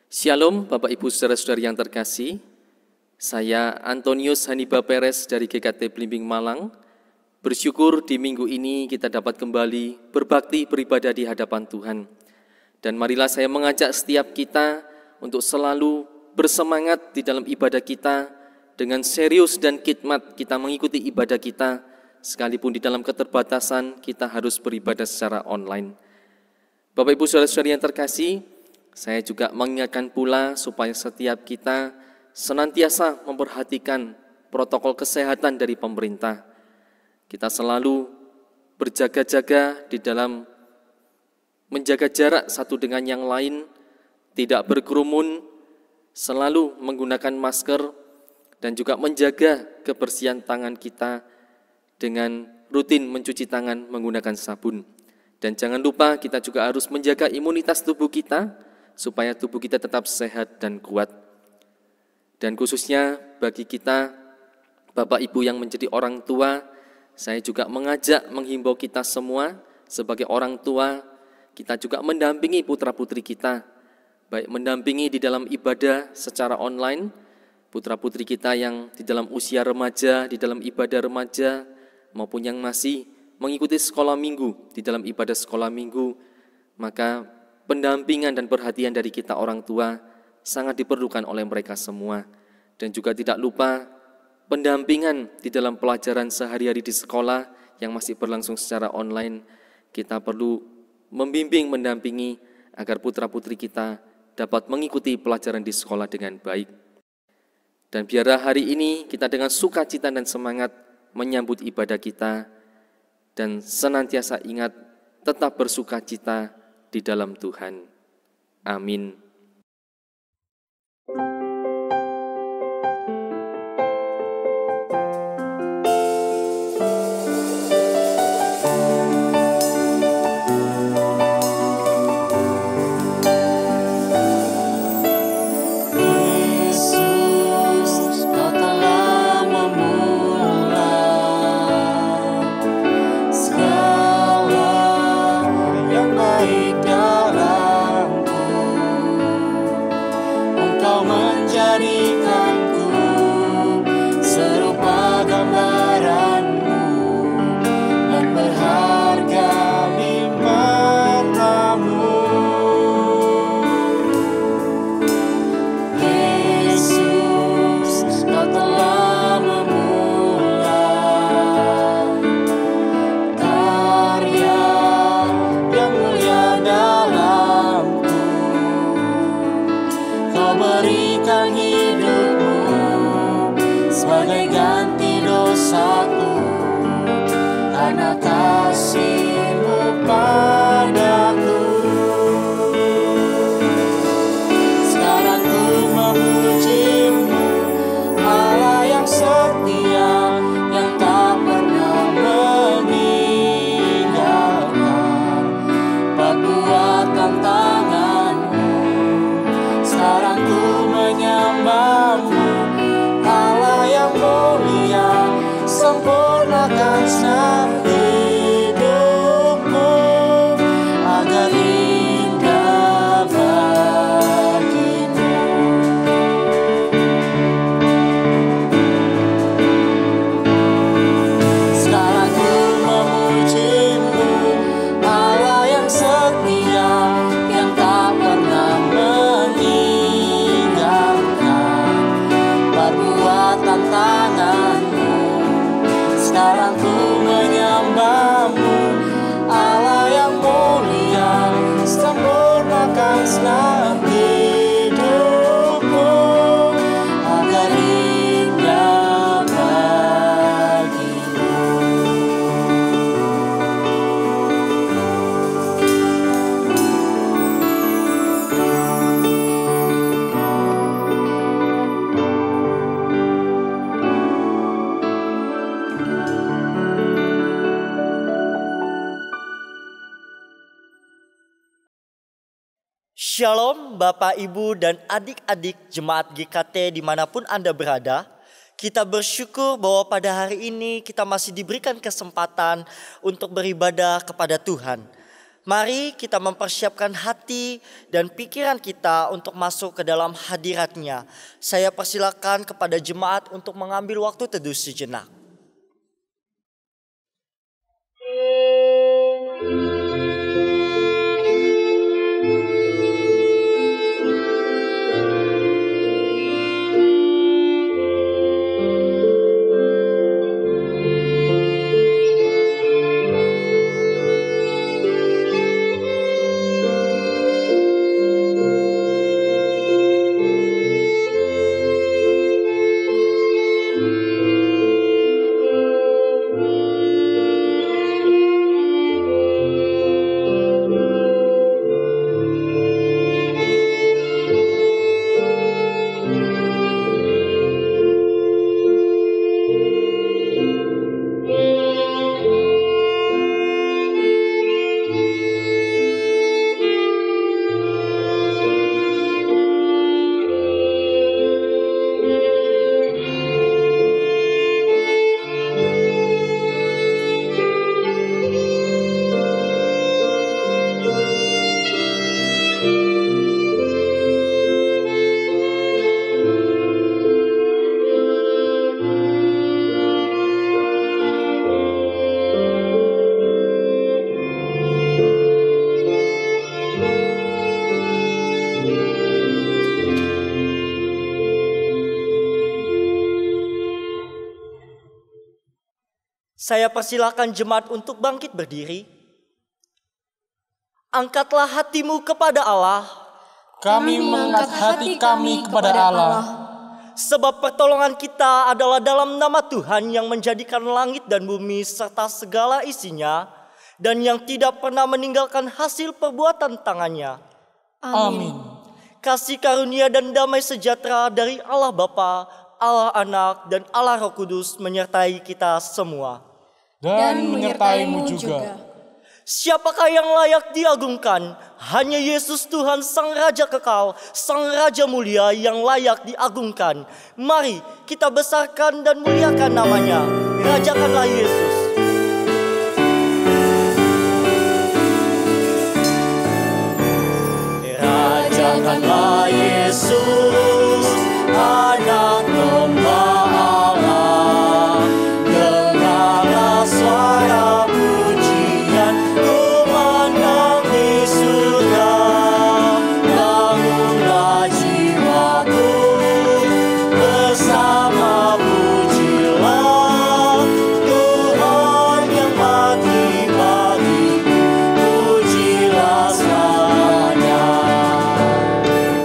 Shalom Bapak Ibu Saudara-saudari yang terkasih. Saya Antonius Haniba Perez dari GKT Blimbing Malang. Bersyukur di minggu ini kita dapat kembali berbakti beribadah di hadapan Tuhan. Dan marilah saya mengajak setiap kita untuk selalu bersemangat di dalam ibadah kita, dengan serius dan khidmat kita mengikuti ibadah kita, sekalipun di dalam keterbatasan kita harus beribadah secara online. Bapak Ibu Saudara-saudari yang terkasih, saya juga mengingatkan pula supaya setiap kita senantiasa memperhatikan protokol kesehatan dari pemerintah. Kita selalu berjaga-jaga di dalam menjaga jarak satu dengan yang lain, tidak berkerumun, selalu menggunakan masker, dan juga menjaga kebersihan tangan kita dengan rutin mencuci tangan menggunakan sabun. Dan jangan lupa kita juga harus menjaga imunitas tubuh kita, supaya tubuh kita tetap sehat dan kuat. Dan khususnya bagi kita, Bapak Ibu yang menjadi orang tua, saya juga menghimbau kita semua sebagai orang tua, kita juga mendampingi putra-putri kita, baik mendampingi di dalam ibadah secara online, putra-putri kita yang di dalam usia remaja, di dalam ibadah remaja, maupun yang masih mengikuti sekolah minggu, di dalam ibadah sekolah minggu, maka pendampingan dan perhatian dari kita orang tua sangat diperlukan oleh mereka semua. Dan juga tidak lupa pendampingan di dalam pelajaran sehari-hari di sekolah yang masih berlangsung secara online. Kita perlu membimbing, mendampingi agar putra-putri kita dapat mengikuti pelajaran di sekolah dengan baik. Dan biarlah hari ini kita dengan sukacita dan semangat menyambut ibadah kita, dan senantiasa ingat tetap bersukacita di dalam Tuhan. Amin. Shalom Bapak, Ibu, dan adik-adik jemaat GKT dimanapun Anda berada. Kita bersyukur bahwa pada hari ini kita masih diberikan kesempatan untuk beribadah kepada Tuhan. Mari kita mempersiapkan hati dan pikiran kita untuk masuk ke dalam hadirat-Nya. Saya persilakan kepada jemaat untuk mengambil waktu teduh sejenak. Saya persilakan jemaat untuk bangkit berdiri. Angkatlah hatimu kepada Allah. Kami mengangkat hati kami kepada Allah. Sebab pertolongan kita adalah dalam nama Tuhan yang menjadikan langit dan bumi serta segala isinya, dan yang tidak pernah meninggalkan hasil perbuatan tangannya. Amin. Kasih karunia dan damai sejahtera dari Allah Bapa, Allah Anak, dan Allah Roh Kudus menyertai kita semua. Dan menyertaimu juga. Siapakah yang layak diagungkan? Hanya Yesus Tuhan Sang Raja Kekal, Sang Raja Mulia yang layak diagungkan. Mari kita besarkan dan muliakan namanya. Rajakanlah Yesus. Rajakanlah Yesus, Anak Domba Allah. Dengarlah suara pujian kumandang di surga. Bangunlah jiwaku, bersama pujilah Tuhan yang mati bagiku. Pujilah selamanya.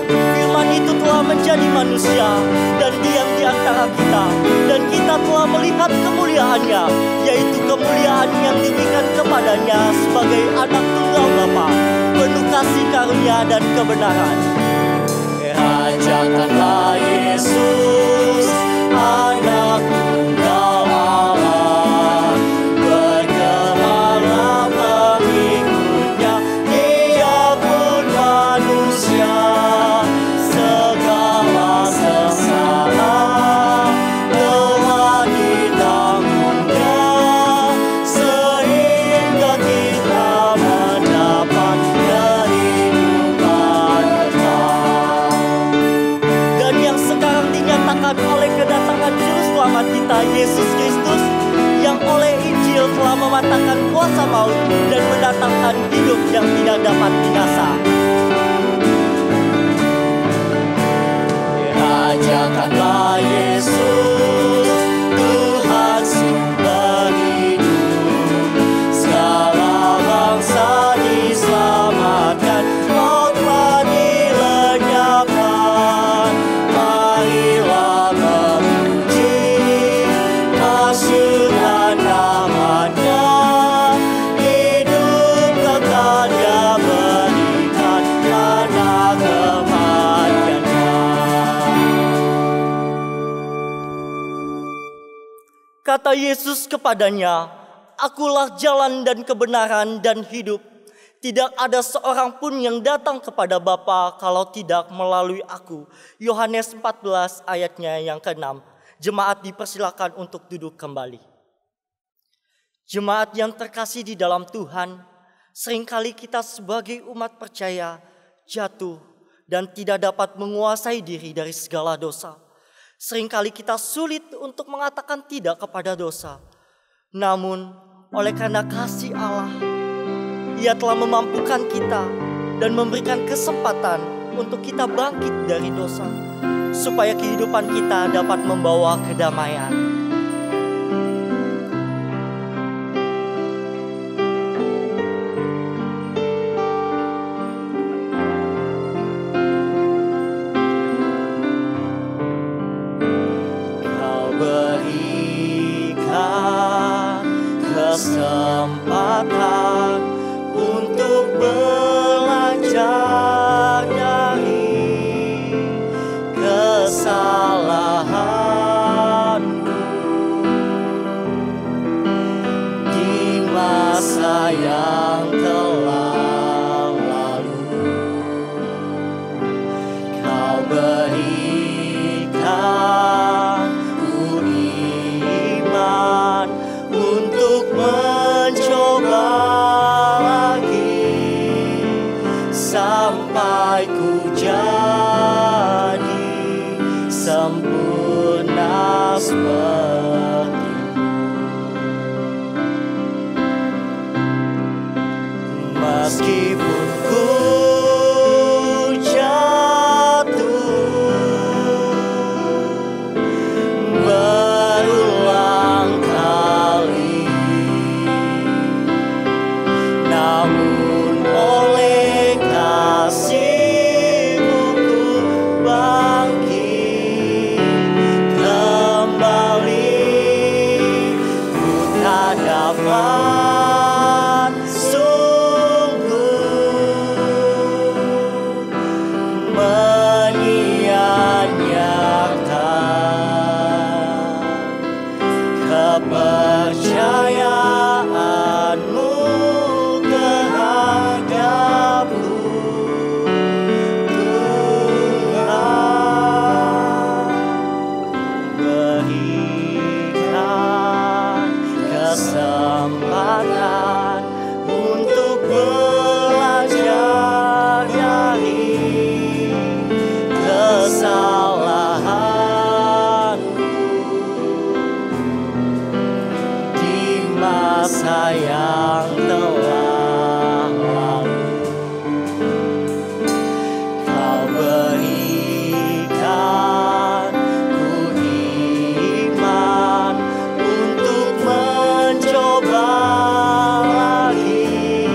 Firman itu telah menjadi manusia dan diam di antara kita, dan kita telah melihat kemuliaannya, yaitu kemuliaan yang diberikan kepadanya sebagai anak tunggal Bapa, penuh kasih karunia dan kebenaran. Rajakanlah Yesus, Anak tunggal Allah. Bergemarlah pengikutnya, Dia pun manusia. Segala sesalah telah ditanggung-Nya, sehingga kita mendapat kehidupan kekal. Dan yang sekarang dinyatakan oleh kedatangan Juru Selamat kita, Yesus Kristus, yang oleh Injil telah mematahkan kuasa maut dan mendatangkan hidup yang tidak dapat binasa. Rajakanlah Yesus, Tuhan sumber hidup. Segala bangsa diselamatkan, maut telah dilenyapkan. Marilah memuji, masyurkan namanya. Hidup kekal Dia berikan karena kematiannya. Kata Yesus kepadanya, Akulah jalan dan kebenaran dan hidup. Tidak ada seorang pun yang datang kepada Bapa kalau tidak melalui Aku. Yohanes 14 ayatnya yang ke-6. Jemaat dipersilakan untuk duduk kembali. Jemaat yang terkasih di dalam Tuhan, seringkali kita sebagai umat percaya jatuh dan tidak dapat menguasai diri dari segala dosa. Seringkali kita sulit untuk mengatakan tidak kepada dosa. Namun, oleh karena kasih Allah, Ia telah memampukan kita dan memberikan kesempatan untuk kita bangkit dari dosa, supaya kehidupan kita dapat membawa kedamaian. Kesempatan untuk belajar dari kesalahanmu di masa yang telah lalu. Kau berikan ku iman untuk mencoba lagi sampai ku jadi sempurna seperti-Mu. Meskipun ku dapat sungguh menyia-nyiakan kepercayaanmu terhadapku, Tuhan. Berikan kesempatan untuk belajar dari kesalahanku di masa yang telah lalu. Kau berikan ku iman untuk mencoba lagi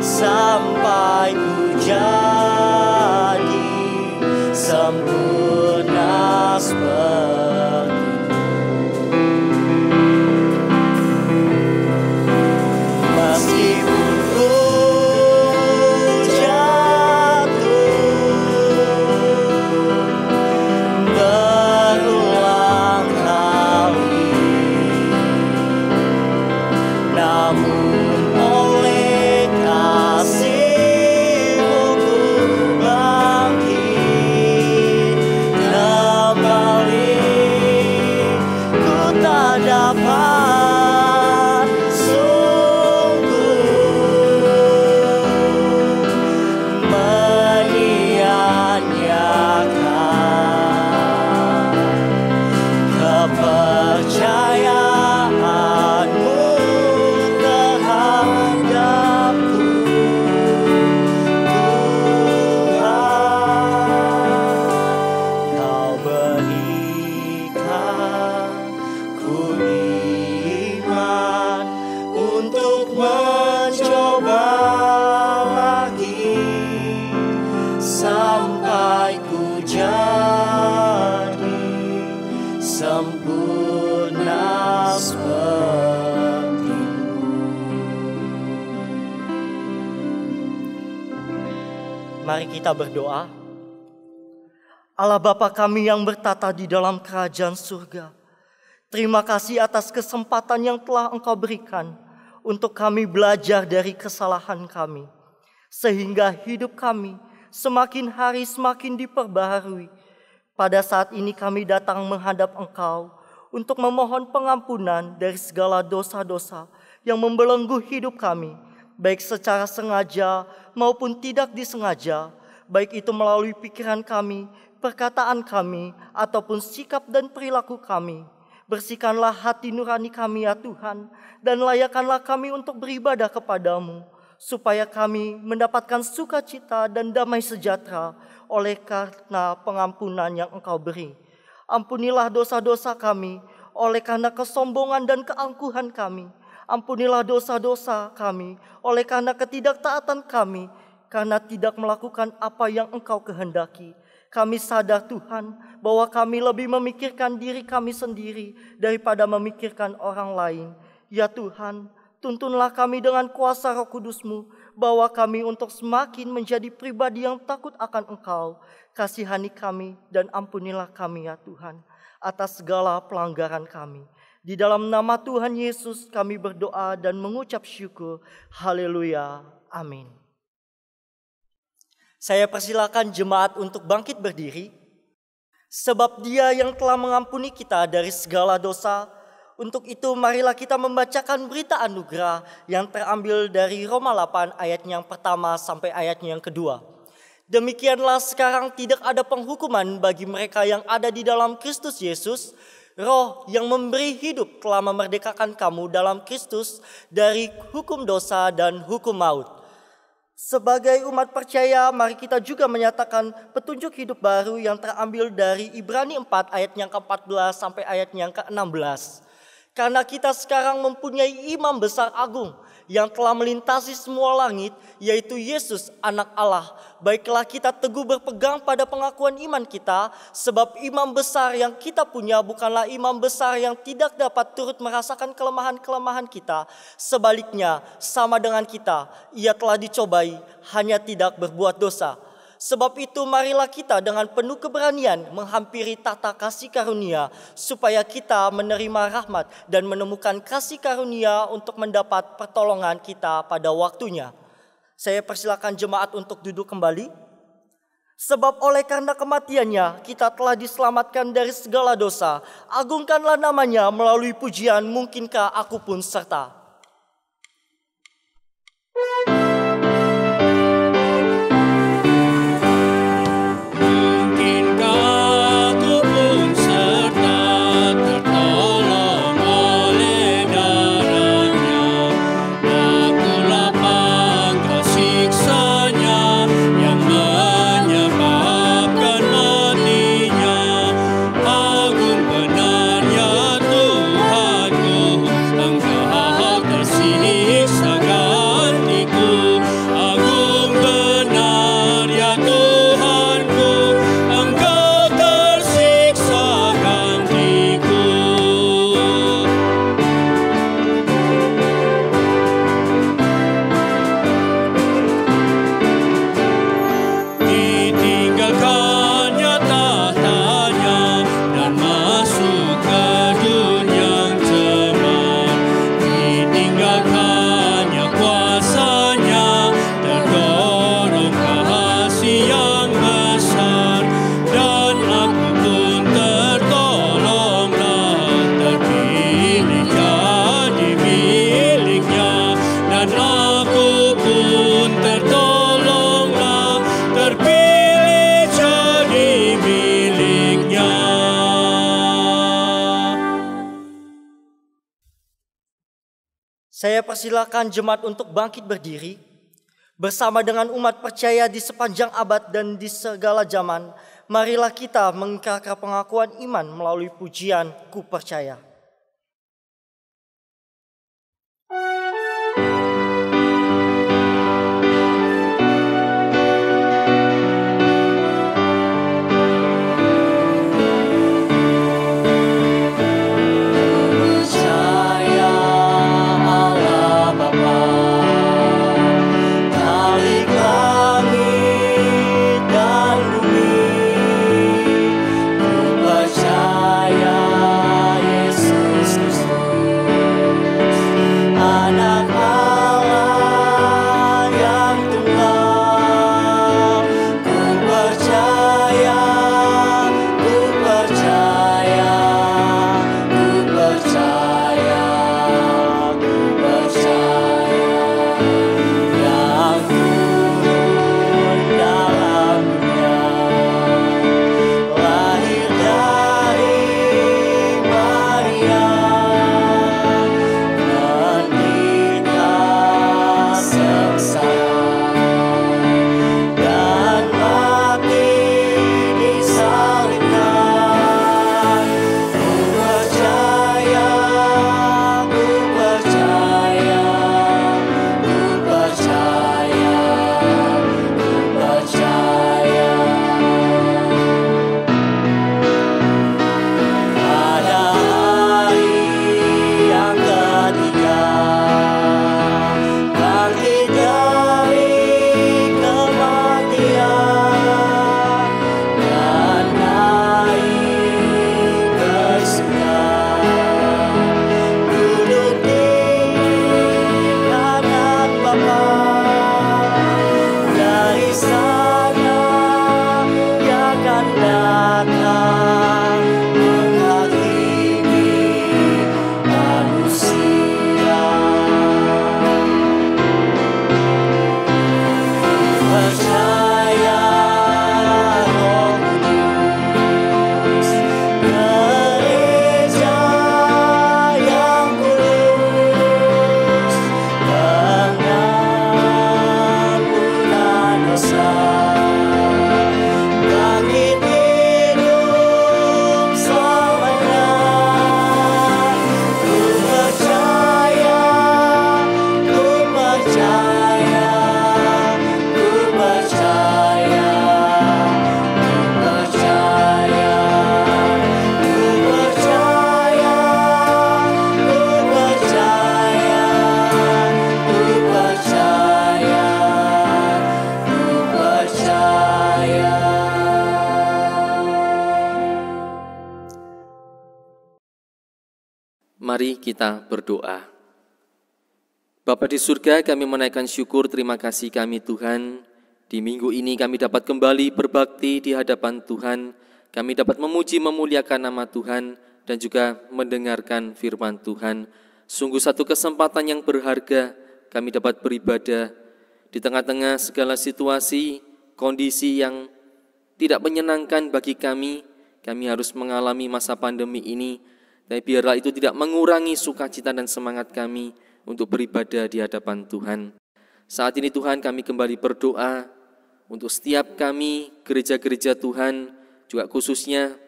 sampai ku jadi sempurna seperti-Mu. Meskipun ku jatuh berulang kali, namun oleh kasih-Mu ku bangkit kembali. Ku tak dapat sungguh menyia-nyiakan kepercayaanmu terhadapku, Tuhan. Kau berikan ku iman untuk mencoba lagi sampai ku jadi sempurna seperti-Mu. Mari kita berdoa. Allah Bapa kami yang bertata di dalam kerajaan surga, terima kasih atas kesempatan yang telah Engkau berikan untuk kami belajar dari kesalahan kami, sehingga hidup kami semakin hari semakin diperbaharui. Pada saat ini kami datang menghadap Engkau untuk memohon pengampunan dari segala dosa-dosa yang membelenggu hidup kami, baik secara sengaja maupun tidak disengaja, baik itu melalui pikiran kami, perkataan kami, ataupun sikap dan perilaku kami. Bersihkanlah hati nurani kami ya Tuhan, dan layakkanlah kami untuk beribadah kepadamu, supaya kami mendapatkan sukacita dan damai sejahtera oleh karena pengampunan yang Engkau beri. Ampunilah dosa-dosa kami oleh karena kesombongan dan keangkuhan kami. Ampunilah dosa-dosa kami oleh karena ketidaktaatan kami, karena tidak melakukan apa yang Engkau kehendaki. Kami sadar Tuhan bahwa kami lebih memikirkan diri kami sendiri daripada memikirkan orang lain. Ya Tuhan, tuntunlah kami dengan kuasa Roh Kudus-Mu, bahwa kami untuk semakin menjadi pribadi yang takut akan Engkau. Kasihani kami dan ampunilah kami ya Tuhan atas segala pelanggaran kami. Di dalam nama Tuhan Yesus kami berdoa dan mengucap syukur. Haleluya. Amin. Saya persilakan jemaat untuk bangkit berdiri. Sebab Dia yang telah mengampuni kita dari segala dosa, untuk itu marilah kita membacakan berita anugerah yang terambil dari Roma 8 ayat yang pertama sampai ayatnya yang kedua. Demikianlah sekarang tidak ada penghukuman bagi mereka yang ada di dalam Kristus Yesus. Roh yang memberi hidup telah memerdekakan kamu dalam Kristus dari hukum dosa dan hukum maut. Sebagai umat percaya, mari kita juga menyatakan petunjuk hidup baru yang terambil dari Ibrani 4 ayat yang ke-14 sampai ayat yang ke-16. Karena kita sekarang mempunyai imam besar agung yang telah melintasi semua langit, yaitu Yesus anak Allah. Baiklah kita teguh berpegang pada pengakuan iman kita, sebab imam besar yang kita punya bukanlah imam besar yang tidak dapat turut merasakan kelemahan-kelemahan kita. Sebaliknya, sama dengan kita, ia telah dicobai, hanya tidak berbuat dosa. Sebab itu marilah kita dengan penuh keberanian menghampiri tahta kasih karunia, supaya kita menerima rahmat dan menemukan kasih karunia untuk mendapat pertolongan kita pada waktunya. Saya persilakan jemaat untuk duduk kembali. Sebab oleh karena kematiannya kita telah diselamatkan dari segala dosa. Agungkanlah namanya melalui pujian, mungkinkah aku pun serta. Saya persilakan jemaat untuk bangkit berdiri. Bersama dengan umat percaya di sepanjang abad dan di segala zaman, marilah kita mengingkari pengakuan iman melalui pujian Ku Percaya. Yesus Mari kita berdoa. Bapa di surga, kami menaikkan syukur terima kasih kami Tuhan. Di minggu ini kami dapat kembali berbakti di hadapan Tuhan. Kami dapat memuji memuliakan nama Tuhan dan juga mendengarkan firman Tuhan. Sungguh satu kesempatan yang berharga kami dapat beribadah di tengah-tengah segala situasi, kondisi yang tidak menyenangkan bagi kami. Kami harus mengalami masa pandemi ini. Tapi biarlah itu tidak mengurangi sukacita dan semangat kami untuk beribadah di hadapan Tuhan. Saat ini Tuhan kami kembali berdoa untuk setiap kami, gereja-gereja Tuhan, juga khususnya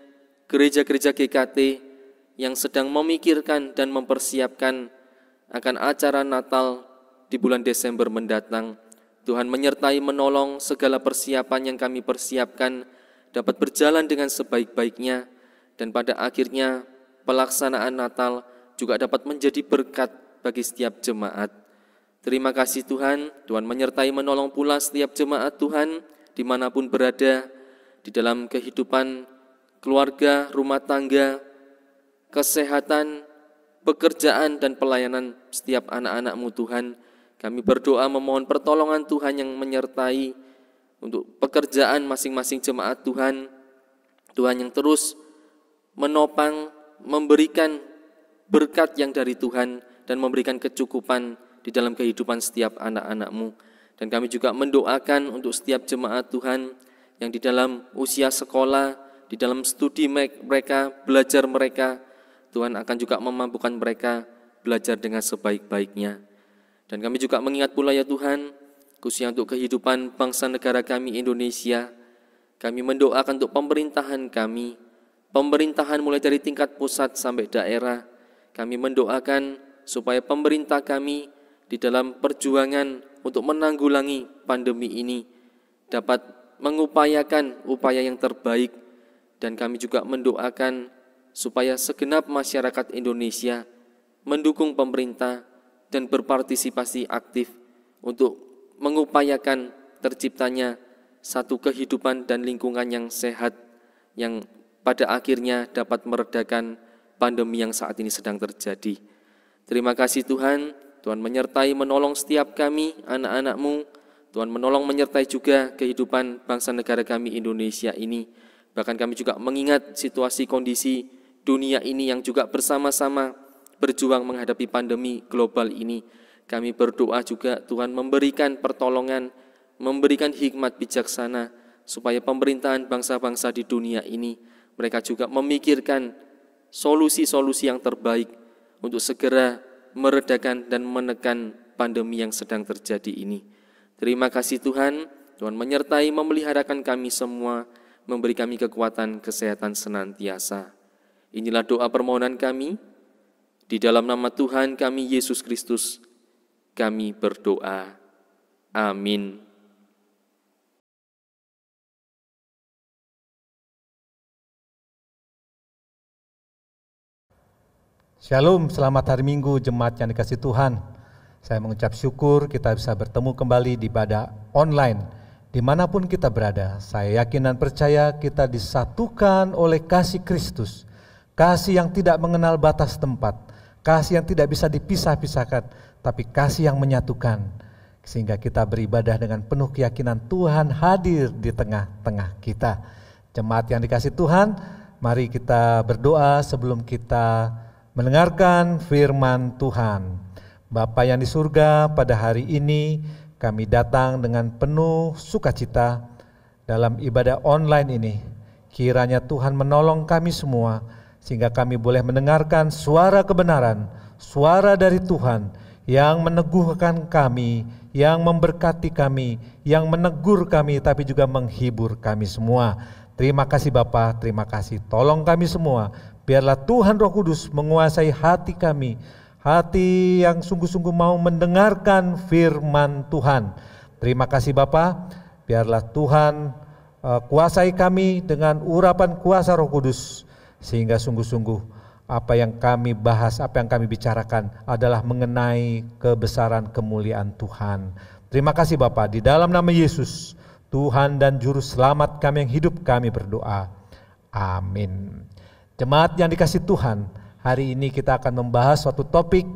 gereja-gereja GKT yang sedang memikirkan dan mempersiapkan akan acara Natal di bulan Desember mendatang. Tuhan menyertai menolong segala persiapan yang kami persiapkan dapat berjalan dengan sebaik-baiknya dan pada akhirnya pelaksanaan Natal juga dapat menjadi berkat bagi setiap jemaat. Terima kasih Tuhan, Tuhan menyertai menolong pula setiap jemaat Tuhan dimanapun berada di dalam kehidupan keluarga, rumah tangga, kesehatan, pekerjaan dan pelayanan setiap anak-anak-Mu Tuhan. Kami berdoa memohon pertolongan Tuhan yang menyertai untuk pekerjaan masing-masing jemaat Tuhan. Tuhan yang terus menopang, memberikan berkat yang dari Tuhan dan memberikan kecukupan di dalam kehidupan setiap anak-anak-Mu. Dan kami juga mendoakan untuk setiap jemaat Tuhan yang di dalam usia sekolah, di dalam studi mereka, belajar mereka, Tuhan akan juga memampukan mereka belajar dengan sebaik-baiknya. Dan kami juga mengingat pula ya Tuhan, khususnya untuk kehidupan bangsa negara kami Indonesia, kami mendoakan untuk pemerintahan kami, pemerintahan mulai dari tingkat pusat sampai daerah. Kami mendoakan supaya pemerintah kami di dalam perjuangan untuk menanggulangi pandemi ini dapat mengupayakan upaya yang terbaik. Dan kami juga mendoakan supaya segenap masyarakat Indonesia mendukung pemerintah dan berpartisipasi aktif untuk mengupayakan terciptanya satu kehidupan dan lingkungan yang sehat yang pada akhirnya dapat meredakan pandemi yang saat ini sedang terjadi. Terima kasih Tuhan, Tuhan menyertai menolong setiap kami, anak-anak-Mu. Tuhan menolong menyertai juga kehidupan bangsa negara kami Indonesia ini. Bahkan kami juga mengingat situasi kondisi dunia ini yang juga bersama-sama berjuang menghadapi pandemi global ini. Kami berdoa juga Tuhan memberikan pertolongan, memberikan hikmat bijaksana supaya pemerintahan bangsa-bangsa di dunia ini mereka juga memikirkan solusi-solusi yang terbaik untuk segera meredakan dan menekan pandemi yang sedang terjadi ini. Terima kasih Tuhan, Tuhan menyertai memeliharakan kami semua, memberi kami kekuatan kesehatan senantiasa. Inilah doa permohonan kami, di dalam nama Tuhan kami Yesus Kristus, kami berdoa. Amin. Shalom, selamat hari Minggu jemaat yang dikasihi Tuhan. Saya mengucap syukur kita bisa bertemu kembali di ibadah online dimanapun kita berada. Saya yakin dan percaya kita disatukan oleh kasih Kristus, kasih yang tidak mengenal batas tempat, kasih yang tidak bisa dipisah-pisahkan, tapi kasih yang menyatukan, sehingga kita beribadah dengan penuh keyakinan Tuhan hadir di tengah-tengah kita. Jemaat yang dikasihi Tuhan, mari kita berdoa sebelum kita mendengarkan firman Tuhan. Bapa yang di surga, pada hari ini kami datang dengan penuh sukacita dalam ibadah online ini. Kiranya Tuhan menolong kami semua, sehingga kami boleh mendengarkan suara kebenaran, suara dari Tuhan yang meneguhkan kami, yang memberkati kami, yang menegur kami, tapi juga menghibur kami semua. Terima kasih Bapa, terima kasih. Tolong kami semua, biarlah Tuhan Roh Kudus menguasai hati kami, hati yang sungguh-sungguh mau mendengarkan firman Tuhan. Terima kasih Bapa, biarlah Tuhan kuasai kami dengan urapan kuasa Roh Kudus, sehingga sungguh-sungguh apa yang kami bahas, apa yang kami bicarakan adalah mengenai kebesaran kemuliaan Tuhan. Terima kasih Bapa, di dalam nama Yesus, Tuhan dan Juru Selamat kami yang hidup, kami berdoa. Amin. Jemaat yang dikasihi Tuhan, Hari ini kita akan membahas suatu topik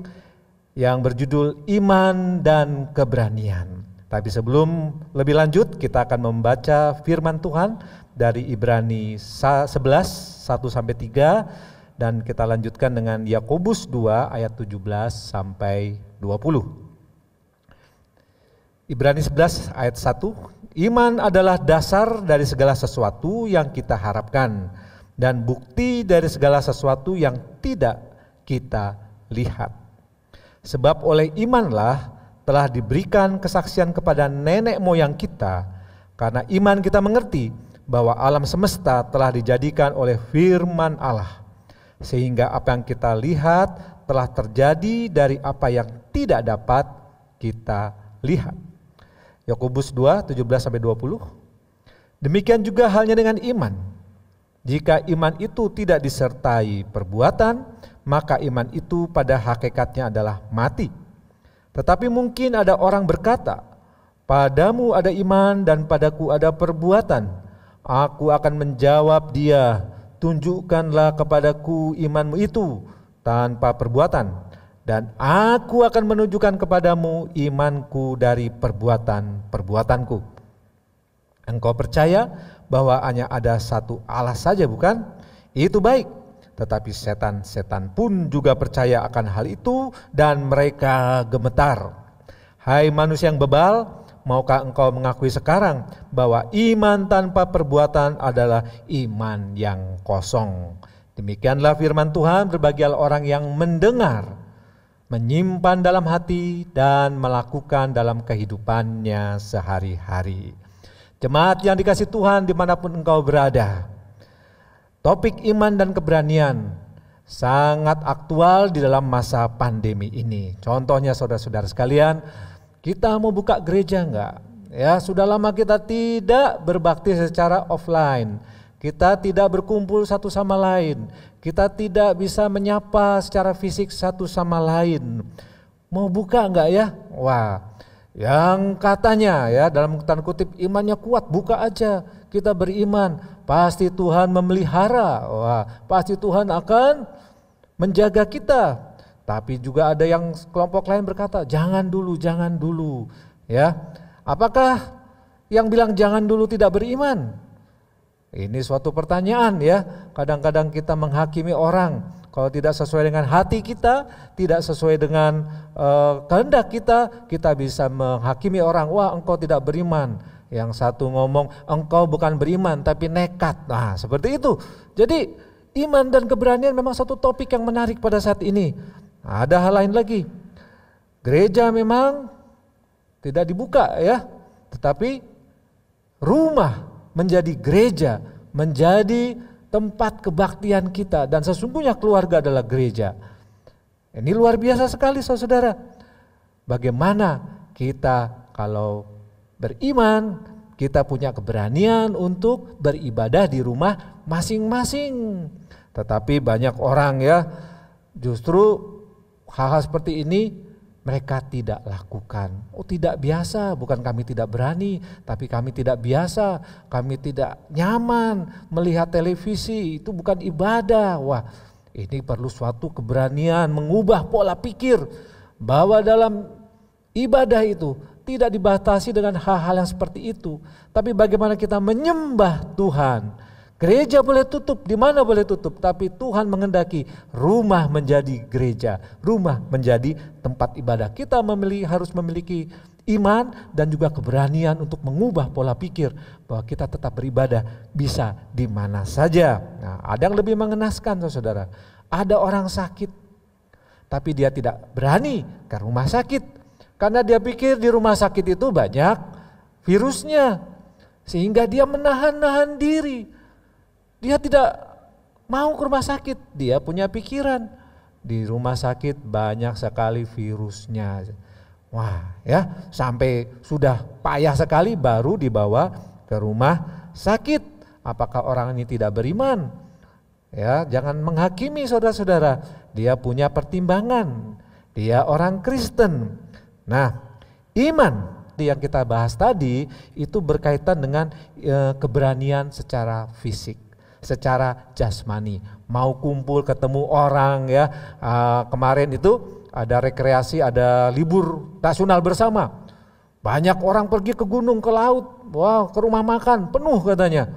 yang berjudul iman dan keberanian. Tapi sebelum lebih lanjut, kita akan membaca firman Tuhan dari Ibrani 11, 1-3, dan kita lanjutkan dengan Yakobus 2 ayat 17 sampai 20. Ibrani 11 ayat 1, iman adalah dasar dari segala sesuatu yang kita harapkan dan bukti dari segala sesuatu yang tidak kita lihat. Sebab oleh imanlah telah diberikan kesaksian kepada nenek moyang kita, karena iman kita mengerti bahwa alam semesta telah dijadikan oleh firman Allah, sehingga apa yang kita lihat telah terjadi dari apa yang tidak dapat kita lihat. Yakobus 2, 17-20. Demikian juga halnya dengan iman. Jika iman itu tidak disertai perbuatan, maka iman itu pada hakikatnya adalah mati. Tetapi mungkin ada orang berkata, padamu ada iman dan padaku ada perbuatan. Aku akan menjawab dia, tunjukkanlah kepadaku imanmu itu tanpa perbuatan, dan aku akan menunjukkan kepadamu imanku dari perbuatan-perbuatanku. Engkau percaya bahwa hanya ada satu Allah saja, bukan? Itu baik. Tetapi setan-setan pun juga percaya akan hal itu dan mereka gemetar. Hai manusia yang bebal, maukah engkau mengakui sekarang bahwa iman tanpa perbuatan adalah iman yang kosong? Demikianlah firman Tuhan bagi orang yang mendengar, menyimpan dalam hati dan melakukan dalam kehidupannya sehari-hari. Jemaat yang dikasihi Tuhan dimanapun engkau berada, topik iman dan keberanian sangat aktual di dalam masa pandemi ini. Contohnya saudara-saudara sekalian, kita mau buka gereja enggak? Ya, sudah lama kita tidak berbakti secara offline. Kita tidak berkumpul satu sama lain. Kita tidak bisa menyapa secara fisik satu sama lain. Mau buka enggak ya? Wah, yang katanya ya dalam tanda kutip imannya kuat, buka aja. Kita beriman, pasti Tuhan memelihara. Wah, pasti Tuhan akan menjaga kita. Tapi juga ada yang kelompok lain berkata, jangan dulu. Ya, apakah yang bilang jangan dulu tidak beriman? Ini suatu pertanyaan ya. Kadang-kadang kita menghakimi orang. Kalau tidak sesuai dengan hati kita, tidak sesuai dengan kehendak kita, kita bisa menghakimi orang. Wah, engkau tidak beriman. Yang satu ngomong, engkau bukan beriman tapi nekat. Nah, seperti itu. Jadi iman dan keberanian memang satu topik yang menarik pada saat ini. Ada hal lain lagi. Gereja memang tidak dibuka ya, tetapi rumah menjadi gereja, menjadi tempat kebaktian kita, dan sesungguhnya keluarga adalah gereja. Ini luar biasa sekali saudara. Bagaimana kita kalau beriman, kita punya keberanian untuk beribadah di rumah masing-masing. Tetapi banyak orang ya, justru hal-hal seperti ini mereka tidak lakukan. Oh, tidak biasa, bukan kami tidak berani, tapi kami tidak biasa, kami tidak nyaman melihat televisi, itu bukan ibadah. Wah, ini perlu suatu keberanian mengubah pola pikir bahwa dalam ibadah itu tidak dibatasi dengan hal-hal yang seperti itu, tapi bagaimana kita menyembah Tuhan. Gereja boleh tutup, di mana boleh tutup, tapi Tuhan menghendaki rumah menjadi gereja, rumah menjadi tempat ibadah. Kita harus memiliki iman dan juga keberanian untuk mengubah pola pikir bahwa kita tetap beribadah bisa di mana saja. Nah, ada yang lebih mengenaskan saudara. Ada orang sakit, tapi dia tidak berani ke rumah sakit karena dia pikir di rumah sakit itu banyak virusnya, sehingga dia menahan diri. Dia tidak mau ke rumah sakit, dia punya pikiran di rumah sakit banyak sekali virusnya. Wah ya, sampai sudah payah sekali baru dibawa ke rumah sakit. Apakah orang ini tidak beriman? Ya, jangan menghakimi saudara-saudara, dia punya pertimbangan, dia orang Kristen. Nah, iman yang kita bahas tadi itu berkaitan dengan keberanian secara fisik, secara jasmani, mau kumpul ketemu orang ya. Kemarin itu ada rekreasi, ada libur nasional bersama. Banyak orang pergi ke gunung, ke laut, wah ke rumah makan penuh katanya.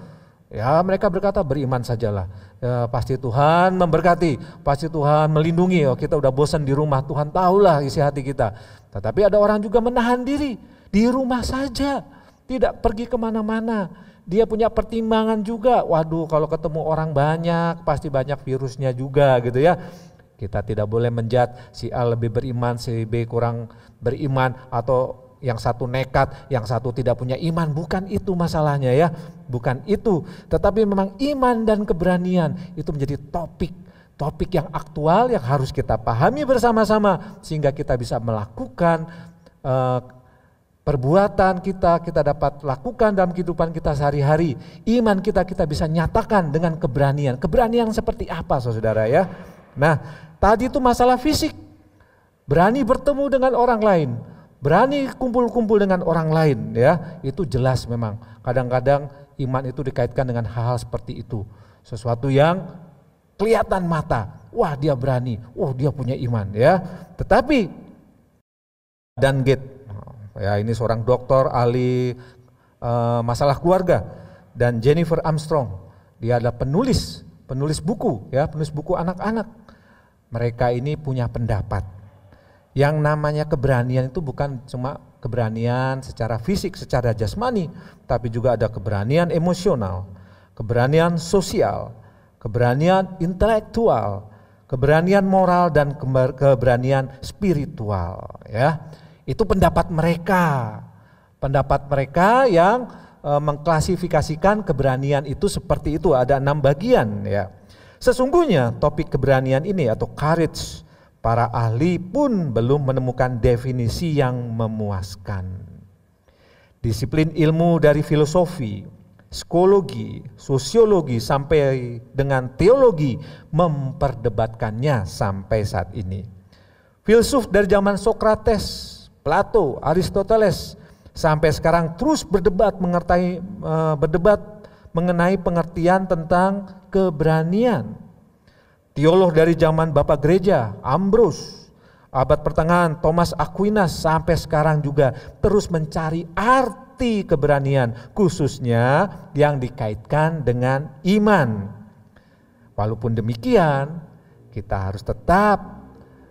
Ya mereka berkata beriman sajalah, ya, pasti Tuhan memberkati, pasti Tuhan melindungi. Oh, kita udah bosan di rumah, Tuhan tahulah isi hati kita. Tetapi ada orang juga menahan diri di rumah saja, tidak pergi kemana-mana. Dia punya pertimbangan juga, waduh kalau ketemu orang banyak pasti banyak virusnya juga gitu ya. Kita tidak boleh menjudge si A lebih beriman, si B kurang beriman, atau yang satu nekat, yang satu tidak punya iman. Bukan itu masalahnya ya, bukan itu. Tetapi memang iman dan keberanian itu menjadi topik yang aktual yang harus kita pahami bersama-sama sehingga kita bisa melakukan perbuatan kita dapat lakukan dalam kehidupan kita sehari-hari. Iman kita bisa nyatakan dengan keberanian. Keberanian seperti apa saudara ya? Nah tadi itu masalah fisik, berani bertemu dengan orang lain, berani kumpul-kumpul dengan orang lain ya, itu jelas memang. Kadang-kadang iman itu dikaitkan dengan hal-hal seperti itu. Sesuatu yang kelihatan mata, wah dia berani, wah dia punya iman ya. Tetapi Dan Gate, ya ini seorang dokter ahli masalah keluarga, dan Jennifer Armstrong, dia adalah penulis buku ya, penulis buku anak-anak. Mereka ini punya pendapat. Yang namanya keberanian itu bukan cuma keberanian secara fisik, secara jasmani, tapi juga ada keberanian emosional, keberanian sosial, keberanian intelektual, keberanian moral, dan keberanian spiritual ya. Itu pendapat mereka yang mengklasifikasikan keberanian itu seperti itu, ada 6 bagian ya. Sesungguhnya topik keberanian ini atau courage, para ahli pun belum menemukan definisi yang memuaskan. Disiplin ilmu dari filosofi, psikologi, sosiologi sampai dengan teologi memperdebatkannya sampai saat ini. Filsuf dari zaman Sokrates, Plato, Aristoteles sampai sekarang terus berdebat mengenai pengertian tentang keberanian. Teolog dari zaman Bapak Gereja, Ambrose, abad pertengahan, Thomas Aquinas sampai sekarang juga terus mencari arti keberanian, khususnya yang dikaitkan dengan iman. Walaupun demikian, kita harus tetap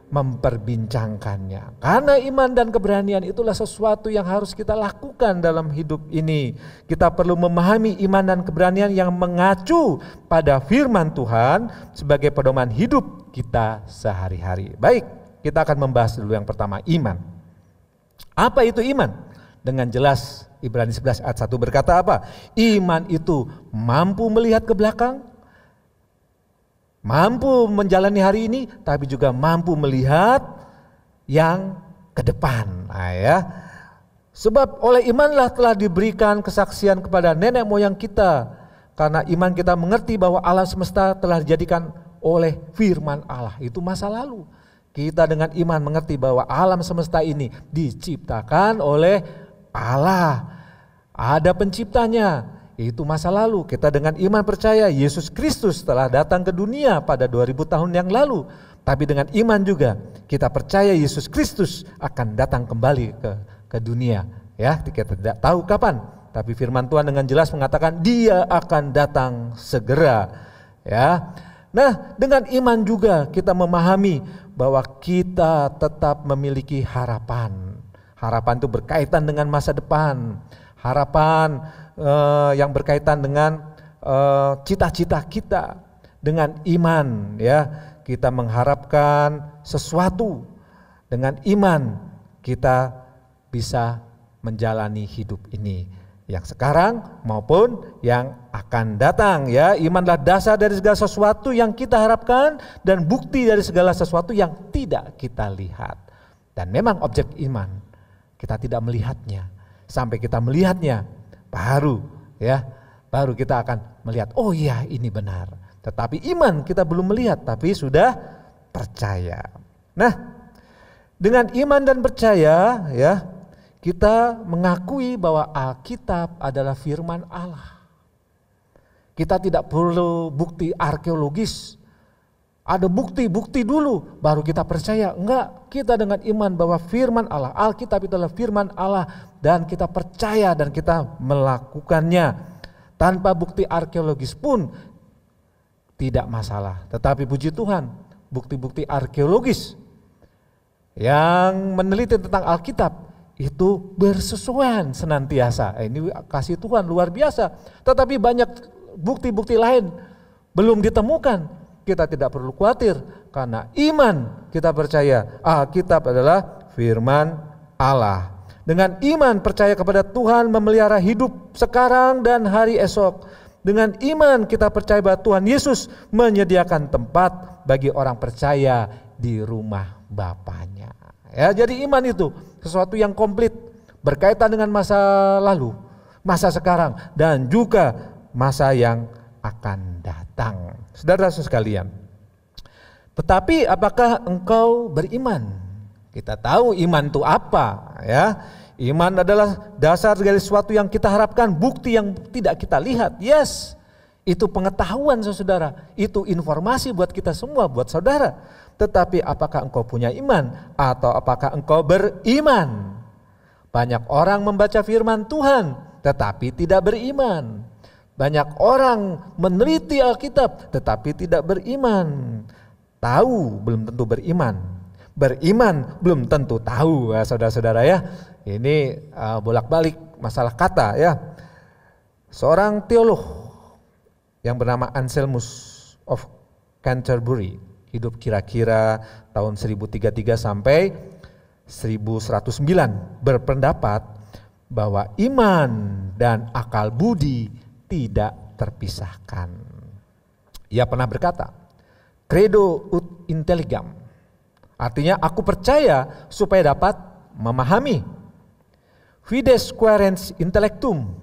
memperbincangkannya. Karena iman dan keberanian itulah sesuatu yang harus kita lakukan dalam hidup ini. Kita perlu memahami iman dan keberanian yang mengacu pada firman Tuhan sebagai pedoman hidup kita sehari-hari. Baik, kita akan membahas dulu yang pertama, iman. Apa itu iman? Dengan jelas Ibrani 11 ayat 1 berkata apa? Iman itu mampu melihat ke belakang, mampu menjalani hari ini, tapi juga mampu melihat yang ke depan. Nah, ya. Sebab oleh imanlah telah diberikan kesaksian kepada nenek moyang kita. Karena iman kita mengerti bahwa alam semesta telah dijadikan oleh firman Allah. Itu masa lalu. Kita dengan iman mengerti bahwa alam semesta ini diciptakan oleh Allah. Ada penciptanya. Itu masa lalu. Kita dengan iman percaya Yesus Kristus telah datang ke dunia pada 2000 tahun yang lalu. Tapi dengan iman juga kita percaya Yesus Kristus akan datang kembali ke dunia. Ya, kita tidak tahu kapan. Tapi firman Tuhan dengan jelas mengatakan Dia akan datang segera. Ya. Nah, dengan iman juga kita memahami bahwa kita tetap memiliki harapan. Harapan itu berkaitan dengan masa depan. Harapan yang berkaitan dengan cita-cita kita. Dengan iman ya, kita mengharapkan sesuatu. Dengan iman kita bisa menjalani hidup ini, yang sekarang maupun yang akan datang ya. Imanlah dasar dari segala sesuatu yang kita harapkan dan bukti dari segala sesuatu yang tidak kita lihat. Dan memang objek iman kita tidak melihatnya. Sampai kita melihatnya baru kita akan melihat, oh iya ini benar. Tetapi iman kita belum melihat tapi sudah percaya. Nah, dengan iman dan percaya ya, kita mengakui bahwa Alkitab adalah firman Allah. Kita tidak perlu bukti arkeologis Ada bukti-bukti dulu baru kita percaya. Enggak, kita dengan iman bahwa firman Allah, Alkitab itu adalah firman Allah dan kita percaya dan kita melakukannya. Tanpa bukti arkeologis pun tidak masalah. Tetapi puji Tuhan, bukti-bukti arkeologis yang meneliti tentang Alkitab itu bersesuaian senantiasa. Ini kasih Tuhan luar biasa. Tetapi banyak bukti-bukti lain belum ditemukan. Kita tidak perlu khawatir karena iman kita percaya Alkitab adalah firman Allah. Dengan iman percaya kepada Tuhan memelihara hidup sekarang dan hari esok. Dengan iman kita percaya bahwa Tuhan Yesus menyediakan tempat bagi orang percaya di rumah Bapanya. Ya, jadi iman itu sesuatu yang komplit berkaitan dengan masa lalu, masa sekarang dan juga masa yang akan datang. Saudara-saudara sekalian, tetapi apakah engkau beriman? Kita tahu iman itu apa, ya. Iman adalah dasar dari sesuatu yang kita harapkan, bukti yang tidak kita lihat. Yes, itu pengetahuan saudara, itu informasi buat kita semua, buat saudara. Tetapi apakah engkau punya iman atau apakah engkau beriman? Banyak orang membaca firman Tuhan tetapi tidak beriman. Banyak orang meneliti Alkitab tetapi tidak beriman. Tahu belum tentu beriman. Beriman belum tentu tahu, ya, saudara-saudara ya. Ini bolak-balik masalah kata ya. Seorang teolog yang bernama Anselmus of Canterbury, hidup kira-kira tahun 1033 sampai 1109, berpendapat bahwa iman dan akal budi tidak terpisahkan. Ia pernah berkata, credo ut intelligam, artinya aku percaya supaya dapat memahami. Fides quaerens intellectum,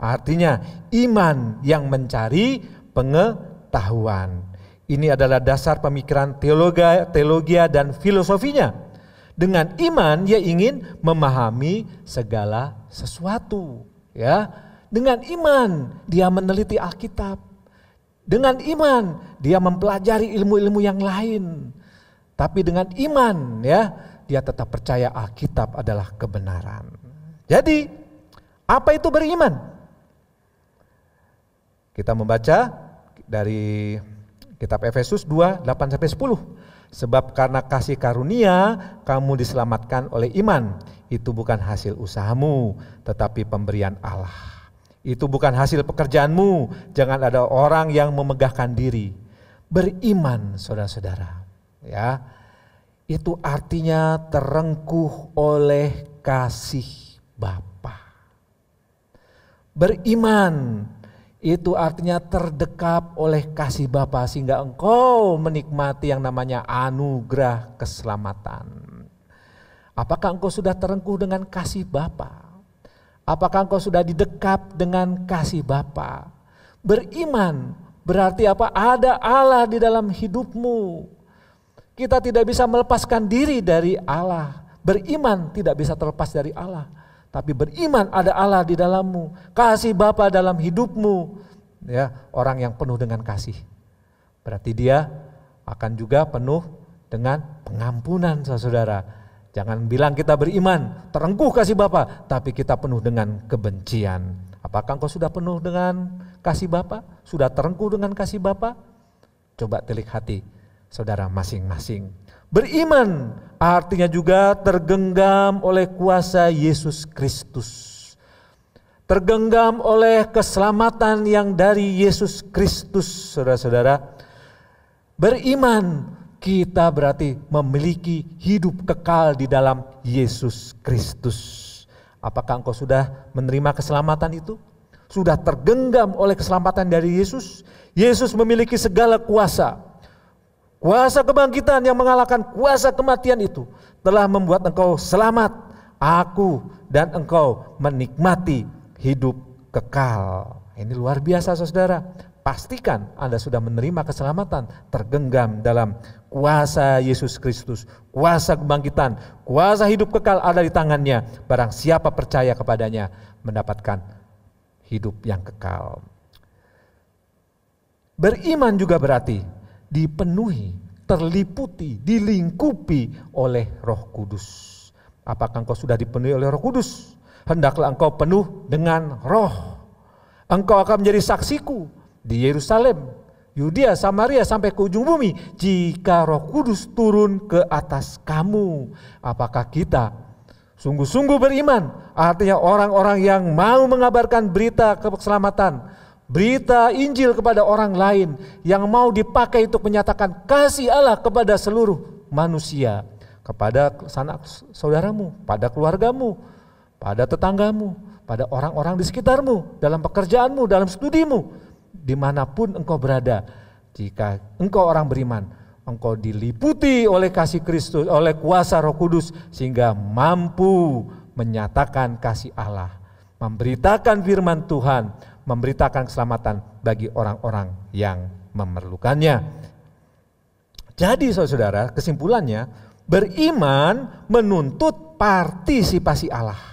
artinya iman yang mencari pengetahuan. Ini adalah dasar pemikiran teologia dan filosofinya. Dengan iman ia ingin memahami segala sesuatu, ya. Dengan iman dia meneliti Alkitab. Dengan iman dia mempelajari ilmu-ilmu yang lain. Tapi dengan iman ya, dia tetap percaya Alkitab adalah kebenaran. Jadi, apa itu beriman? Kita membaca dari kitab Efesus 2, 8-10. Sebab karena kasih karunia kamu diselamatkan oleh iman. Itu bukan hasil usahamu, tetapi pemberian Allah. Itu bukan hasil pekerjaanmu. Jangan ada orang yang memegahkan diri. Beriman, saudara-saudara, ya. Itu artinya terengkuh oleh kasih Bapa. Beriman itu artinya terdekap oleh kasih Bapa sehingga engkau menikmati yang namanya anugerah keselamatan. Apakah engkau sudah terengkuh dengan kasih Bapa? Apakah engkau sudah didekap dengan kasih Bapa? Beriman berarti apa? Ada Allah di dalam hidupmu. Kita tidak bisa melepaskan diri dari Allah. Beriman tidak bisa terlepas dari Allah. Tapi beriman ada Allah di dalammu. Kasih Bapa dalam hidupmu. Ya, orang yang penuh dengan kasih. Berarti dia akan juga penuh dengan pengampunan, saudara. Jangan bilang kita beriman, terengkuh kasih Bapa, tapi kita penuh dengan kebencian. Apakah engkau sudah penuh dengan kasih Bapa? Sudah terengkuh dengan kasih Bapa? Coba telik hati saudara masing-masing. Beriman artinya juga tergenggam oleh kuasa Yesus Kristus. Tergenggam oleh keselamatan yang dari Yesus Kristus, saudara-saudara. Beriman kita berarti memiliki hidup kekal di dalam Yesus Kristus. Apakah engkau sudah menerima keselamatan itu? Sudah tergenggam oleh keselamatan dari Yesus? Yesus memiliki segala kuasa. Kuasa kebangkitan yang mengalahkan kuasa kematian itu telah membuat engkau selamat. Aku dan engkau menikmati hidup kekal. Ini luar biasa, saudara. Pastikan Anda sudah menerima keselamatan, tergenggam dalam kuasa Yesus Kristus. Kuasa kebangkitan, kuasa hidup kekal ada di tangannya. Barang siapa percaya kepadanya mendapatkan hidup yang kekal. Beriman juga berarti dipenuhi terliputi, dilingkupi oleh Roh Kudus. Apakah engkau sudah dipenuhi oleh Roh Kudus? Hendaklah engkau penuh dengan Roh. Engkau akan menjadi saksiku di Yerusalem, Yudea, Samaria sampai ke ujung bumi jika Roh Kudus turun ke atas kamu. Apakah kita sungguh-sungguh beriman? Artinya orang-orang yang mau mengabarkan berita keselamatan, berita Injil kepada orang lain, yang mau dipakai untuk menyatakan kasih Allah kepada seluruh manusia, kepada sanak saudaramu, pada keluargamu, pada tetanggamu, pada orang-orang di sekitarmu, dalam pekerjaanmu, dalam studimu, dimanapun engkau berada. Jika engkau orang beriman, engkau diliputi oleh kasih Kristus, oleh kuasa Roh Kudus, sehingga mampu menyatakan kasih Allah, memberitakan firman Tuhan, memberitakan keselamatan bagi orang-orang yang memerlukannya. Jadi saudara, kesimpulannya, beriman menuntut partisipasi Allah.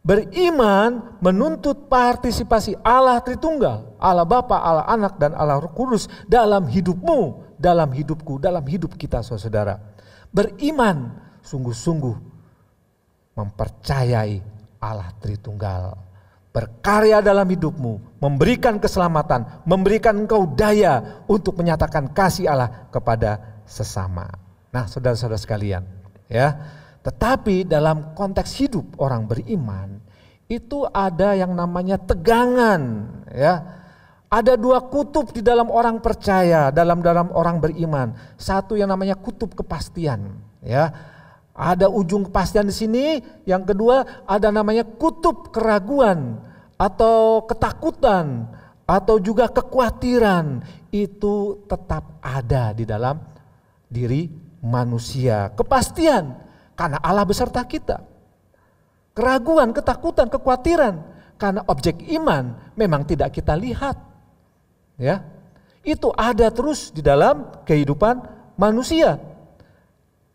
Beriman menuntut partisipasi Allah Tritunggal, Allah Bapa, Allah Anak, dan Allah Roh Kudus dalam hidupmu, dalam hidupku, dalam hidup kita saudara. Beriman sungguh-sungguh mempercayai Allah Tritunggal, berkarya dalam hidupmu, memberikan keselamatan, memberikan engkau daya untuk menyatakan kasih Allah kepada sesama. Nah saudara-saudara sekalian, ya. Tetapi dalam konteks hidup orang beriman itu ada yang namanya tegangan, ya. Ada dua kutub di dalam orang percaya, dalam orang beriman. Satu yang namanya kutub kepastian, ya. Ada ujung kepastian di sini. Yang kedua ada namanya kutub keraguan atau ketakutan atau juga kekhawatiran. Itu tetap ada di dalam diri manusia. Kepastian karena Allah beserta kita. Keraguan, ketakutan, kekhawatiran karena objek iman memang tidak kita lihat. Ya. Itu ada terus di dalam kehidupan manusia.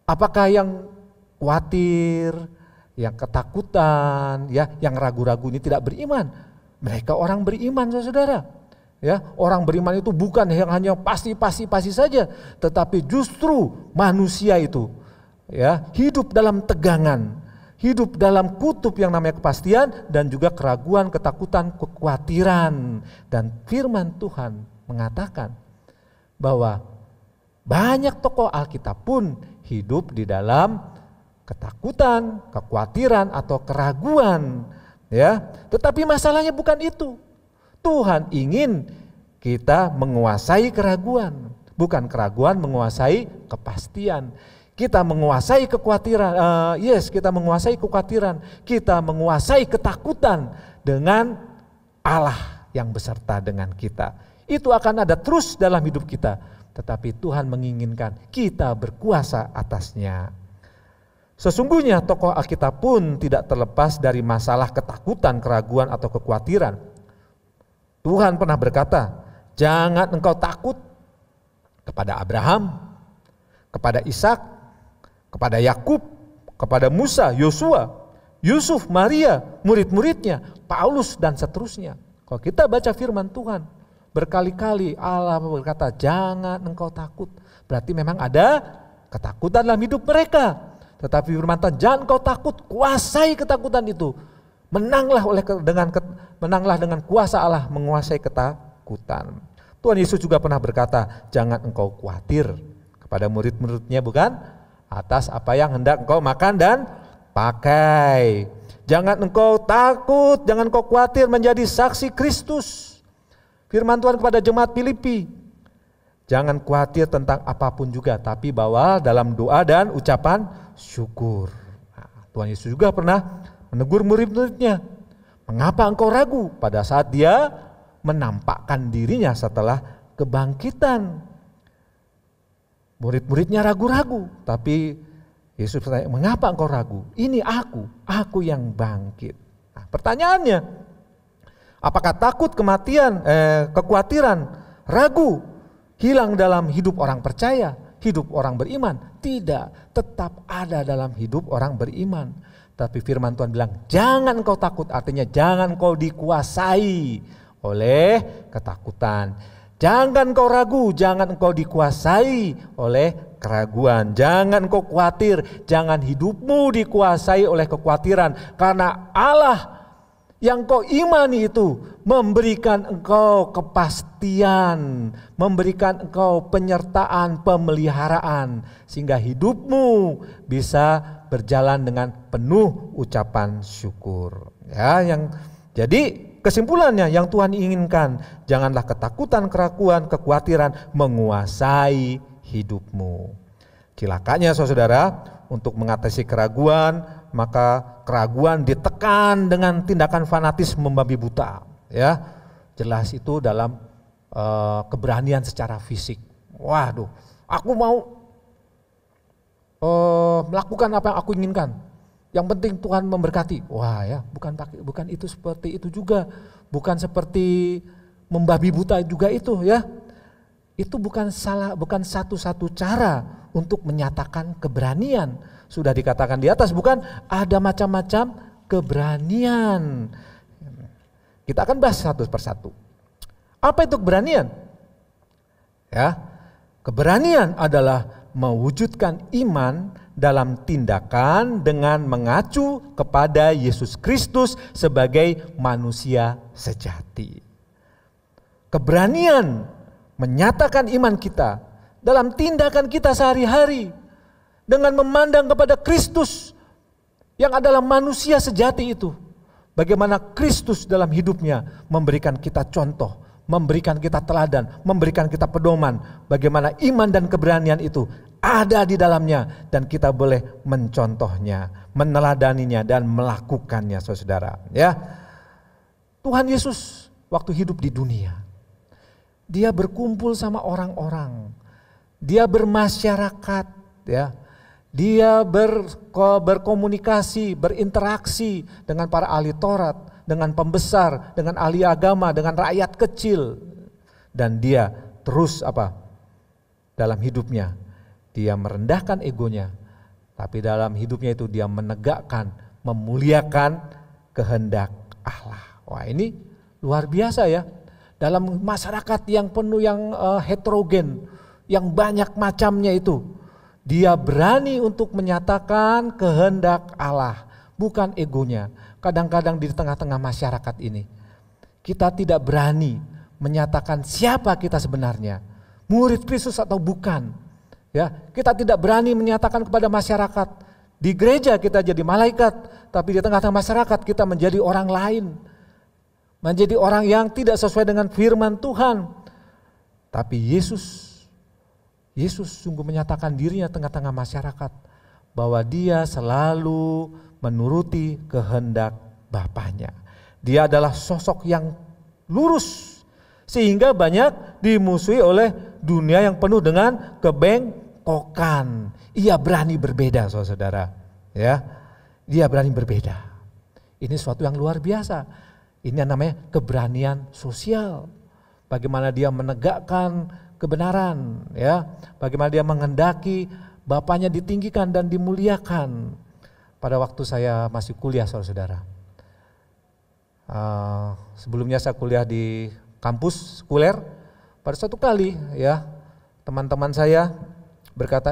Apakah yang khawatir, yang ketakutan, ya, yang ragu-ragu ini tidak beriman? Mereka orang beriman, saudara. Ya, orang beriman itu bukan yang hanya pasti saja, tetapi justru manusia itu, ya, hidup dalam tegangan, hidup dalam kutub yang namanya kepastian dan juga keraguan, ketakutan, kekhawatiran. Dan firman Tuhan mengatakan bahwa banyak tokoh Alkitab pun hidup di dalam ketakutan, kekhawatiran atau keraguan, ya. Tetapi masalahnya bukan itu. Tuhan ingin kita menguasai keraguan, bukan keraguan menguasai kepastian. Kita menguasai kekhawatiran, kita menguasai kekhawatiran, kita menguasai ketakutan dengan Allah yang beserta dengan kita. Itu akan ada terus dalam hidup kita, tetapi Tuhan menginginkan kita berkuasa atasnya. Sesungguhnya tokoh Alkitab pun tidak terlepas dari masalah ketakutan, keraguan atau kekhawatiran. Tuhan pernah berkata, jangan engkau takut kepada Abraham, kepada Ishak, kepada Yakub, kepada Musa, Yosua, Yusuf, Maria, murid-muridnya, Paulus dan seterusnya. Kalau kita baca firman Tuhan, berkali-kali Allah berkata, jangan engkau takut. Berarti memang ada ketakutan dalam hidup mereka. Tetapi firman Tuhan, jangan engkau takut, kuasai ketakutan itu. Menanglah dengan kuasa Allah menguasai ketakutan. Tuhan Yesus juga pernah berkata, jangan engkau khawatir kepada murid-muridnya, bukan? Atas apa yang hendak engkau makan dan pakai. Jangan engkau takut, jangan engkau khawatir menjadi saksi Kristus. Firman Tuhan kepada jemaat Filipi, jangan khawatir tentang apapun juga, tapi bawa dalam doa dan ucapan syukur. Nah, Tuhan Yesus juga pernah menegur murid-muridnya, mengapa engkau ragu pada saat dia menampakkan dirinya setelah kebangkitan. Murid-muridnya ragu-ragu, tapi Yesus bertanya, mengapa engkau ragu? Ini aku yang bangkit. Nah, pertanyaannya, apakah takut, kematian, kekhawatiran, ragu hilang dalam hidup orang percaya, hidup orang beriman? Tidak, tetap ada dalam hidup orang beriman. Tapi firman Tuhan bilang, jangan engkau takut, artinya jangan engkau dikuasai oleh ketakutan. Jangan kau ragu, jangan engkau dikuasai oleh keraguan. Jangan kau khawatir, jangan hidupmu dikuasai oleh kekhawatiran. Karena Allah yang kau imani itu memberikan engkau kepastian, memberikan engkau penyertaan, pemeliharaan. Sehingga hidupmu bisa berjalan dengan penuh ucapan syukur. Ya, jadi kesimpulannya yang Tuhan inginkan, janganlah ketakutan, keraguan, kekhawatiran menguasai hidupmu. Cilakanya saudara, untuk mengatasi keraguan, maka keraguan ditekan dengan tindakan fanatis membabi buta. Ya, jelas itu dalam keberanian secara fisik. Waduh, aku mau melakukan apa yang aku inginkan. Yang penting Tuhan memberkati. Wah ya, bukan itu seperti itu juga. Bukan seperti membabi buta juga itu ya. Itu bukan satu-satu cara untuk menyatakan keberanian. Sudah dikatakan di atas, bukan, ada macam-macam keberanian. Kita akan bahas satu persatu. Apa itu keberanian? Ya, keberanian adalah mewujudkan iman dalam tindakan dengan mengacu kepada Yesus Kristus sebagai manusia sejati. Keberanian menyatakan iman kita dalam tindakan kita sehari-hari dengan memandang kepada Kristus yang adalah manusia sejati itu. Bagaimana Kristus dalam hidupnya memberikan kita contoh, memberikan kita teladan, memberikan kita pedoman. Bagaimana iman dan keberanian itu ada di dalamnya dan kita boleh mencontohnya, meneladaninya dan melakukannya, saudara. Ya, Tuhan Yesus waktu hidup di dunia, dia berkumpul sama orang-orang, dia bermasyarakat, ya, dia berkomunikasi, berinteraksi dengan para ahli Taurat, dengan pembesar, dengan ahli agama, dengan rakyat kecil, dan dia terus dalam hidupnya. Dia merendahkan egonya, tapi dalam hidupnya itu dia menegakkan, memuliakan kehendak Allah. Wah, ini luar biasa ya. Dalam masyarakat yang penuh, yang heterogen, yang banyak macamnya itu, dia berani untuk menyatakan kehendak Allah, bukan egonya. Kadang-kadang di tengah-tengah masyarakat ini, kita tidak berani menyatakan siapa kita sebenarnya, murid Kristus atau bukan. Ya, kita tidak berani menyatakan kepada masyarakat. Di gereja kita jadi malaikat, tapi di tengah-tengah masyarakat kita menjadi orang lain. Menjadi orang yang tidak sesuai dengan firman Tuhan. Tapi Yesus sungguh menyatakan dirinya tengah-tengah masyarakat bahwa dia selalu menuruti kehendak Bapaknya. Dia adalah sosok yang lurus sehingga banyak dimusuhi oleh dunia yang penuh dengan kebengkokan. Ia berani berbeda, saudara. Ya, dia berani berbeda. Ini suatu yang luar biasa. Ini yang namanya keberanian sosial. Bagaimana dia menegakkan kebenaran, ya. Bagaimana dia menghendaki Bapaknya ditinggikan dan dimuliakan. Pada waktu saya masih kuliah, saudara. Sebelumnya saya kuliah di kampus sekuler. Pada suatu kali, ya, teman-teman saya berkata,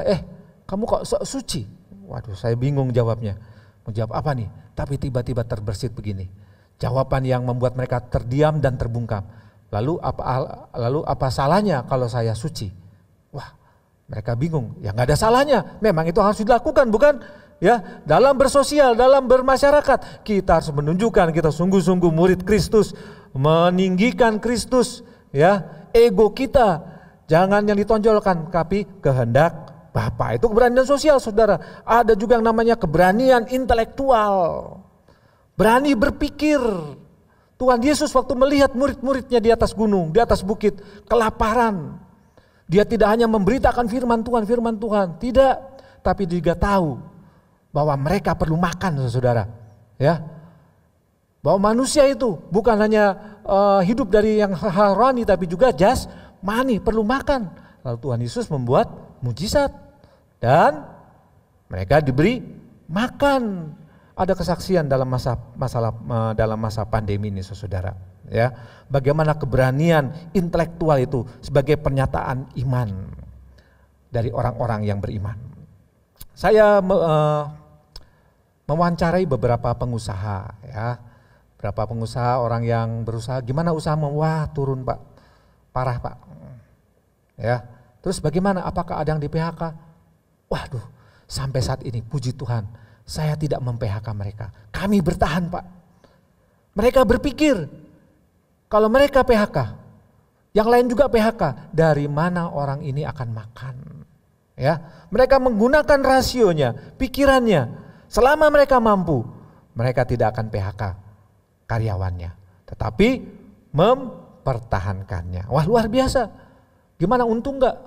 kamu kok sok suci? Waduh, saya bingung jawabnya. Mau jawab apa nih? Tapi tiba-tiba terbersit begini. Jawaban yang membuat mereka terdiam dan terbungkam. Lalu apa salahnya kalau saya suci? Wah, mereka bingung. Ya nggak ada salahnya. Memang itu harus dilakukan, bukan? Ya, dalam bersosial, dalam bermasyarakat, kita harus menunjukkan kita sungguh-sungguh murid Kristus, meninggikan Kristus. Ya, ego kita jangan yang ditonjolkan, tapi kehendak Bapa. Itu keberanian sosial, saudara. Ada juga yang namanya keberanian intelektual. Berani berpikir. Tuhan Yesus waktu melihat murid-muridnya di atas gunung, di atas bukit, kelaparan. Dia tidak hanya memberitakan firman Tuhan, tidak. Tapi dia juga tahu bahwa mereka perlu makan, saudara. Ya, bahwa manusia itu bukan hanya hidup dari yang rohani, tapi juga jasmani, perlu makan. Lalu Tuhan Yesus membuat mujizat dan mereka diberi makan. Ada kesaksian dalam masa pandemi ini, saudara. ya. Bagaimana keberanian intelektual itu sebagai pernyataan iman dari orang-orang yang beriman. Saya mewawancarai beberapa pengusaha, ya. Beberapa pengusaha, orang yang berusaha, gimana usaha, wah turun Pak, parah Pak. Ya. Terus bagaimana, apakah ada yang di PHK? Waduh, sampai saat ini puji Tuhan, saya tidak mem-PHK mereka. Kami bertahan Pak. Mereka berpikir, kalau mereka PHK, yang lain juga PHK, dari mana orang ini akan makan? Ya, mereka menggunakan rasionya, pikirannya. Selama mereka mampu, mereka tidak akan PHK karyawannya, tetapi mempertahankannya. Wah, luar biasa. Gimana, untung enggak?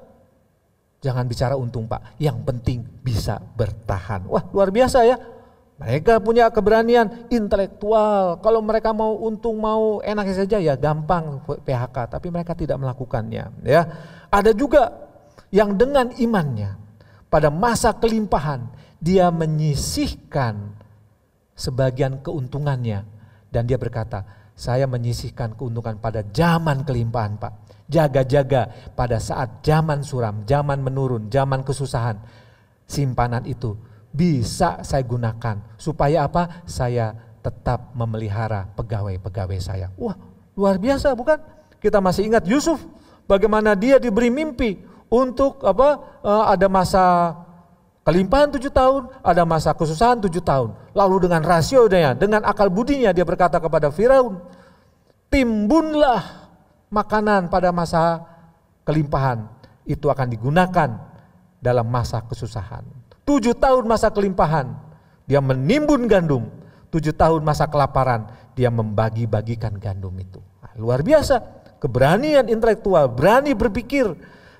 Jangan bicara untung Pak, yang penting bisa bertahan. Wah, luar biasa ya. Mereka punya keberanian intelektual. Kalau mereka mau untung, mau enak saja ya gampang PHK, tapi mereka tidak melakukannya. Ya, ada juga yang dengan imannya pada masa kelimpahan dia menyisihkan sebagian keuntungannya dan dia berkata, saya menyisihkan keuntungan pada zaman kelimpahan Pak. Jaga-jaga pada saat zaman suram, zaman menurun, zaman kesusahan, simpanan itu bisa saya gunakan supaya apa? Saya tetap memelihara pegawai-pegawai saya. Wah, luar biasa bukan? Kita masih ingat Yusuf, bagaimana dia diberi mimpi untuk ada masa kelimpahan 7 tahun, ada masa kesusahan 7 tahun. Lalu dengan rasionya, dengan akal budinya dia berkata kepada Firaun, timbunlah makanan pada masa kelimpahan, itu akan digunakan dalam masa kesusahan. 7 tahun masa kelimpahan, dia menimbun gandum. 7 tahun masa kelaparan, dia membagi-bagikan gandum itu. Nah, luar biasa, keberanian intelektual, berani berpikir.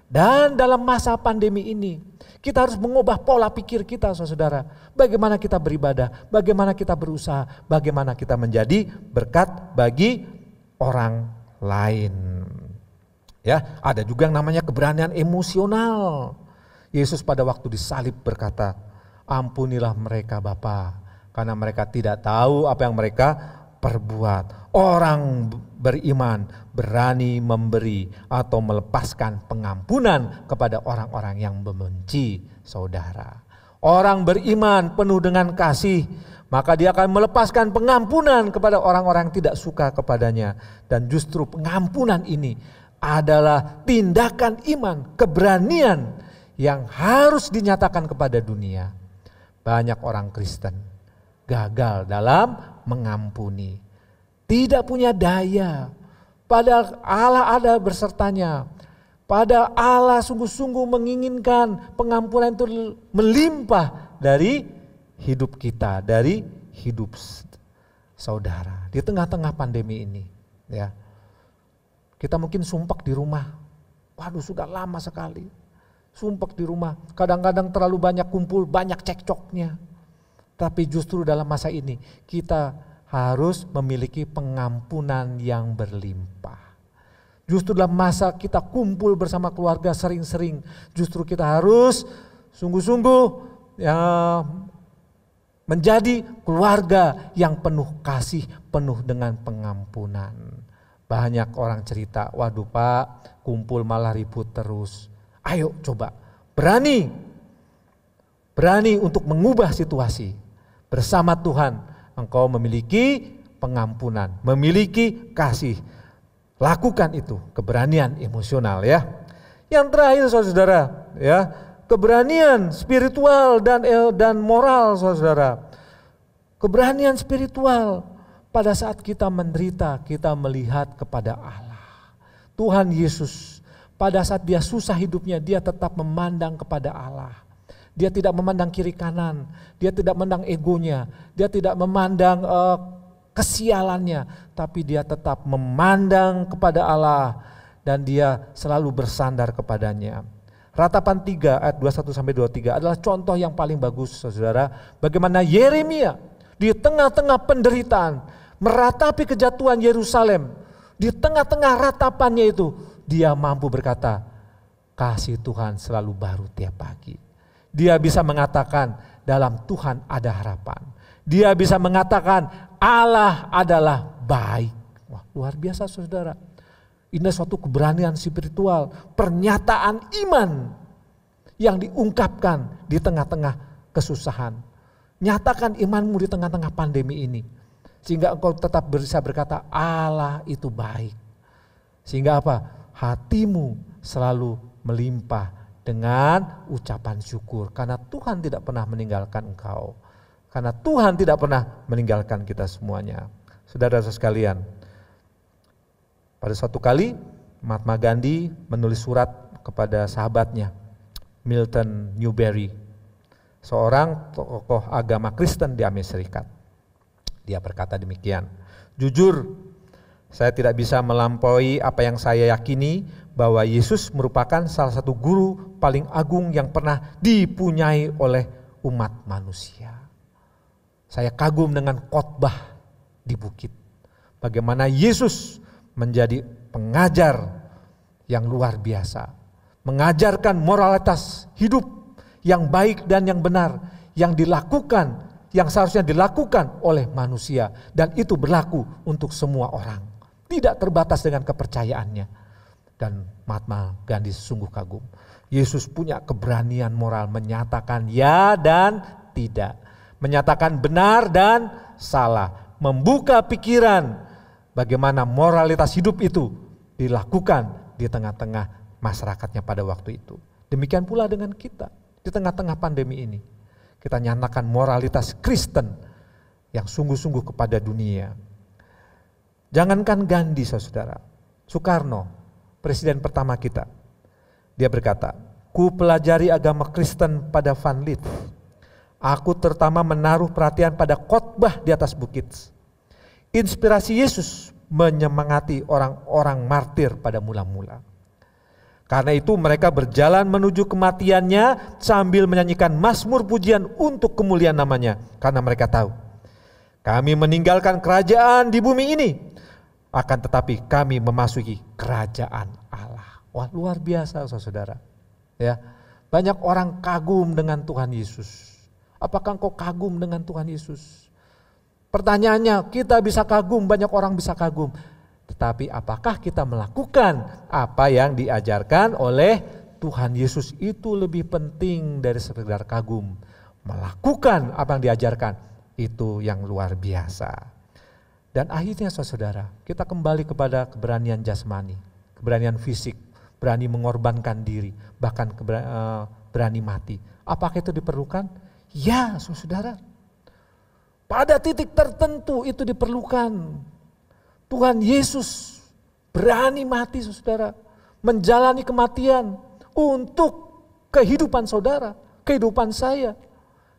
Dan dalam masa pandemi ini, kita harus mengubah pola pikir kita, saudara. Bagaimana kita beribadah, bagaimana kita berusaha, bagaimana kita menjadi berkat bagi orang lain. Ya, ada juga yang namanya keberanian emosional. Yesus pada waktu disalib berkata, ampunilah mereka Bapa, karena mereka tidak tahu apa yang mereka perbuat. Orang beriman berani memberi atau melepaskan pengampunan kepada orang-orang yang membenci saudara. Orang beriman penuh dengan kasih, maka dia akan melepaskan pengampunan kepada orang-orang yang tidak suka kepadanya. Dan justru pengampunan ini adalah tindakan iman, keberanian yang harus dinyatakan kepada dunia. Banyak orang Kristen gagal dalam mengampuni, tidak punya daya, padahal Allah ada bersertanya. Pada Allah sungguh-sungguh menginginkan pengampunan itu melimpah dari hidup kita, dari hidup saudara. Di tengah-tengah pandemi ini, ya, kita mungkin sumpek di rumah. Waduh, sudah lama sekali sumpek di rumah. Kadang-kadang terlalu banyak kumpul, banyak cekcoknya. Tapi justru dalam masa ini kita harus memiliki pengampunan yang berlimpah. Justru dalam masa kita kumpul bersama keluarga sering-sering, justru kita harus sungguh-sungguh ya, menjadi keluarga yang penuh kasih, penuh dengan pengampunan. Banyak orang cerita, waduh Pak, kumpul malah ribut terus. Ayo coba, berani untuk mengubah situasi. Bersama Tuhan, engkau memiliki pengampunan, memiliki kasih. Lakukan itu, keberanian emosional ya. Yang terakhir saudara, ya, keberanian spiritual dan moral saudara. Keberanian spiritual pada saat kita menderita, kita melihat kepada Allah. Tuhan Yesus pada saat dia susah hidupnya, dia tetap memandang kepada Allah. Dia tidak memandang kiri kanan, dia tidak memandang egonya, dia tidak memandang kesialannya, tapi dia tetap memandang kepada Allah dan dia selalu bersandar kepadanya. Ratapan 3 ayat 21-23 adalah contoh yang paling bagus saudara. Bagaimana Yeremia di tengah-tengah penderitaan meratapi kejatuhan Yerusalem, di tengah-tengah ratapannya itu dia mampu berkata, kasih Tuhan selalu baru tiap pagi. Dia bisa mengatakan dalam Tuhan ada harapan. Dia bisa mengatakan Allah adalah baik. Wah, luar biasa saudara. Ini suatu keberanian spiritual, pernyataan iman yang diungkapkan di tengah-tengah kesusahan. Nyatakan imanmu di tengah-tengah pandemi ini. Sehingga engkau tetap bisa berkata Allah itu baik. Sehingga apa? Hatimu selalu melimpah dengan ucapan syukur. Karena Tuhan tidak pernah meninggalkan engkau. Karena Tuhan tidak pernah meninggalkan kita semuanya. Saudara-saudara sekalian, pada suatu kali Mahatma Gandhi menulis surat kepada sahabatnya Milton Newberry, seorang tokoh agama Kristen di Amerika Serikat. Dia berkata demikian, "Jujur, saya tidak bisa melampaui apa yang saya yakini bahwa Yesus merupakan salah satu guru paling agung yang pernah dipunyai oleh umat manusia. Saya kagum dengan khotbah di bukit. Bagaimana Yesus menjadi pengajar yang luar biasa. Mengajarkan moralitas hidup yang baik dan yang benar. Yang dilakukan, yang seharusnya dilakukan oleh manusia. Dan itu berlaku untuk semua orang. Tidak terbatas dengan kepercayaannya." Dan Mahatma Gandhi sungguh kagum. Yesus punya keberanian moral menyatakan ya dan tidak. Menyatakan benar dan salah. Membuka pikiran bagaimana moralitas hidup itu dilakukan di tengah-tengah masyarakatnya pada waktu itu. Demikian pula dengan kita di tengah-tengah pandemi ini. Kita nyatakan moralitas Kristen yang sungguh-sungguh kepada dunia. Jangankan Gandhi saudara, Soekarno, presiden pertama kita. Dia berkata, "Ku pelajari agama Kristen pada Van Lith. Aku terutama menaruh perhatian pada khotbah di atas bukit. Inspirasi Yesus menyemangati orang-orang martir pada mula-mula. Karena itu mereka berjalan menuju kematiannya sambil menyanyikan mazmur pujian untuk kemuliaan namanya. Karena mereka tahu, kami meninggalkan kerajaan di bumi ini, akan tetapi kami memasuki kerajaan Allah." Wah, luar biasa saudara. Ya, banyak orang kagum dengan Tuhan Yesus. Apakah engkau kagum dengan Tuhan Yesus? Pertanyaannya, kita bisa kagum, banyak orang bisa kagum. Tetapi apakah kita melakukan apa yang diajarkan oleh Tuhan Yesus? Itu lebih penting dari sekedar kagum. Melakukan apa yang diajarkan, itu yang luar biasa. Dan akhirnya saudara, kita kembali kepada keberanian jasmani, keberanian fisik, berani mengorbankan diri, bahkan berani mati. Apakah itu diperlukan? Ya saudara. Pada titik tertentu itu diperlukan. Tuhan Yesus berani mati saudara. Menjalani kematian untuk kehidupan saudara, kehidupan saya.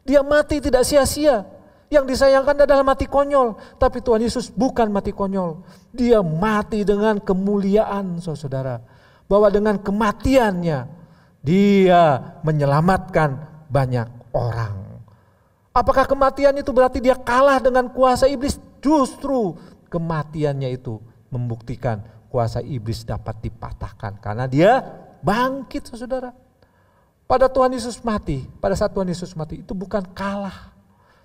Dia mati tidak sia-sia. Yang disayangkan adalah mati konyol. Tapi Tuhan Yesus bukan mati konyol. Dia mati dengan kemuliaan saudara. Bahwa dengan kematiannya dia menyelamatkan banyak orang. Apakah kematian itu berarti dia kalah dengan kuasa iblis? Justru kematiannya itu membuktikan kuasa iblis dapat dipatahkan. Karena dia bangkit saudara. Pada Tuhan Yesus mati, pada saat Tuhan Yesus mati itu bukan kalah.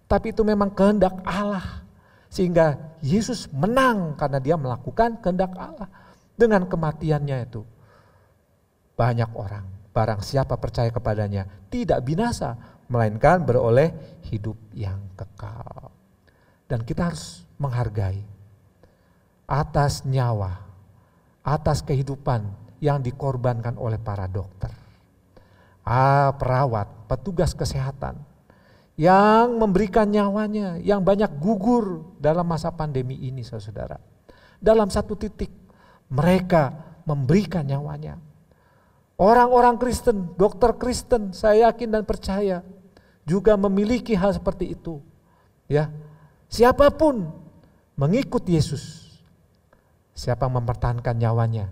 Tapi itu memang kehendak Allah. Sehingga Yesus menang karena dia melakukan kehendak Allah. Dengan kematiannya itu. Banyak orang, barang siapa percaya kepadanya, tidak binasa, melainkan beroleh hidup yang kekal. Dan kita harus menghargai atas nyawa, atas kehidupan yang dikorbankan oleh para dokter, perawat, petugas kesehatan, yang memberikan nyawanya, yang banyak gugur dalam masa pandemi ini saudara. Dalam satu titik mereka memberikan nyawanya. Orang-orang Kristen, dokter Kristen, saya yakin dan percaya juga memiliki hal seperti itu. Ya, siapapun mengikut Yesus, siapa mempertahankan nyawanya,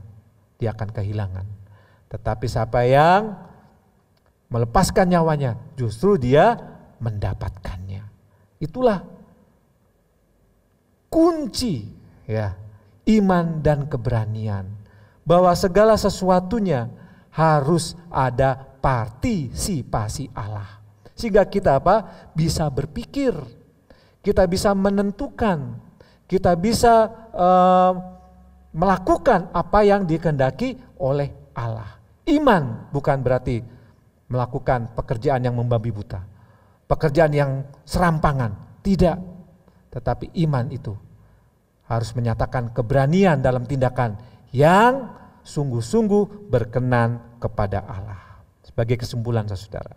dia akan kehilangan. Tetapi siapa yang melepaskan nyawanya, justru dia mendapatkannya. Itulah kunci ya iman dan keberanian, bahwa segala sesuatunya harus ada partisipasi Allah. Sehingga kita bisa berpikir, kita bisa menentukan, kita bisa melakukan apa yang dikehendaki oleh Allah. Iman bukan berarti melakukan pekerjaan yang membabi buta, pekerjaan yang serampangan, tidak. Tetapi iman itu harus menyatakan keberanian dalam tindakan yang sungguh-sungguh berkenan kepada Allah. Sebagai kesimpulan saudara,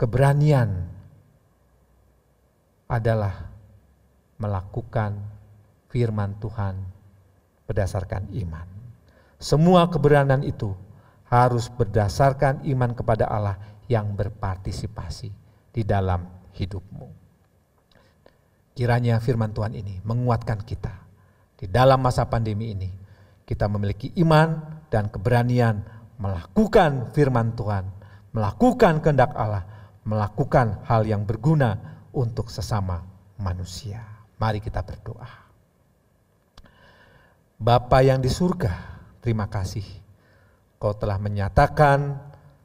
keberanian adalah melakukan firman Tuhan berdasarkan iman. Semua keberanian itu harus berdasarkan iman kepada Allah yang berpartisipasi di dalam hidupmu. Kiranya firman Tuhan ini menguatkan kita di dalam masa pandemi ini. Kita memiliki iman dan keberanian melakukan firman Tuhan, melakukan kehendak Allah, melakukan hal yang berguna untuk sesama manusia. Mari kita berdoa. Bapa yang di surga, terima kasih Kau telah menyatakan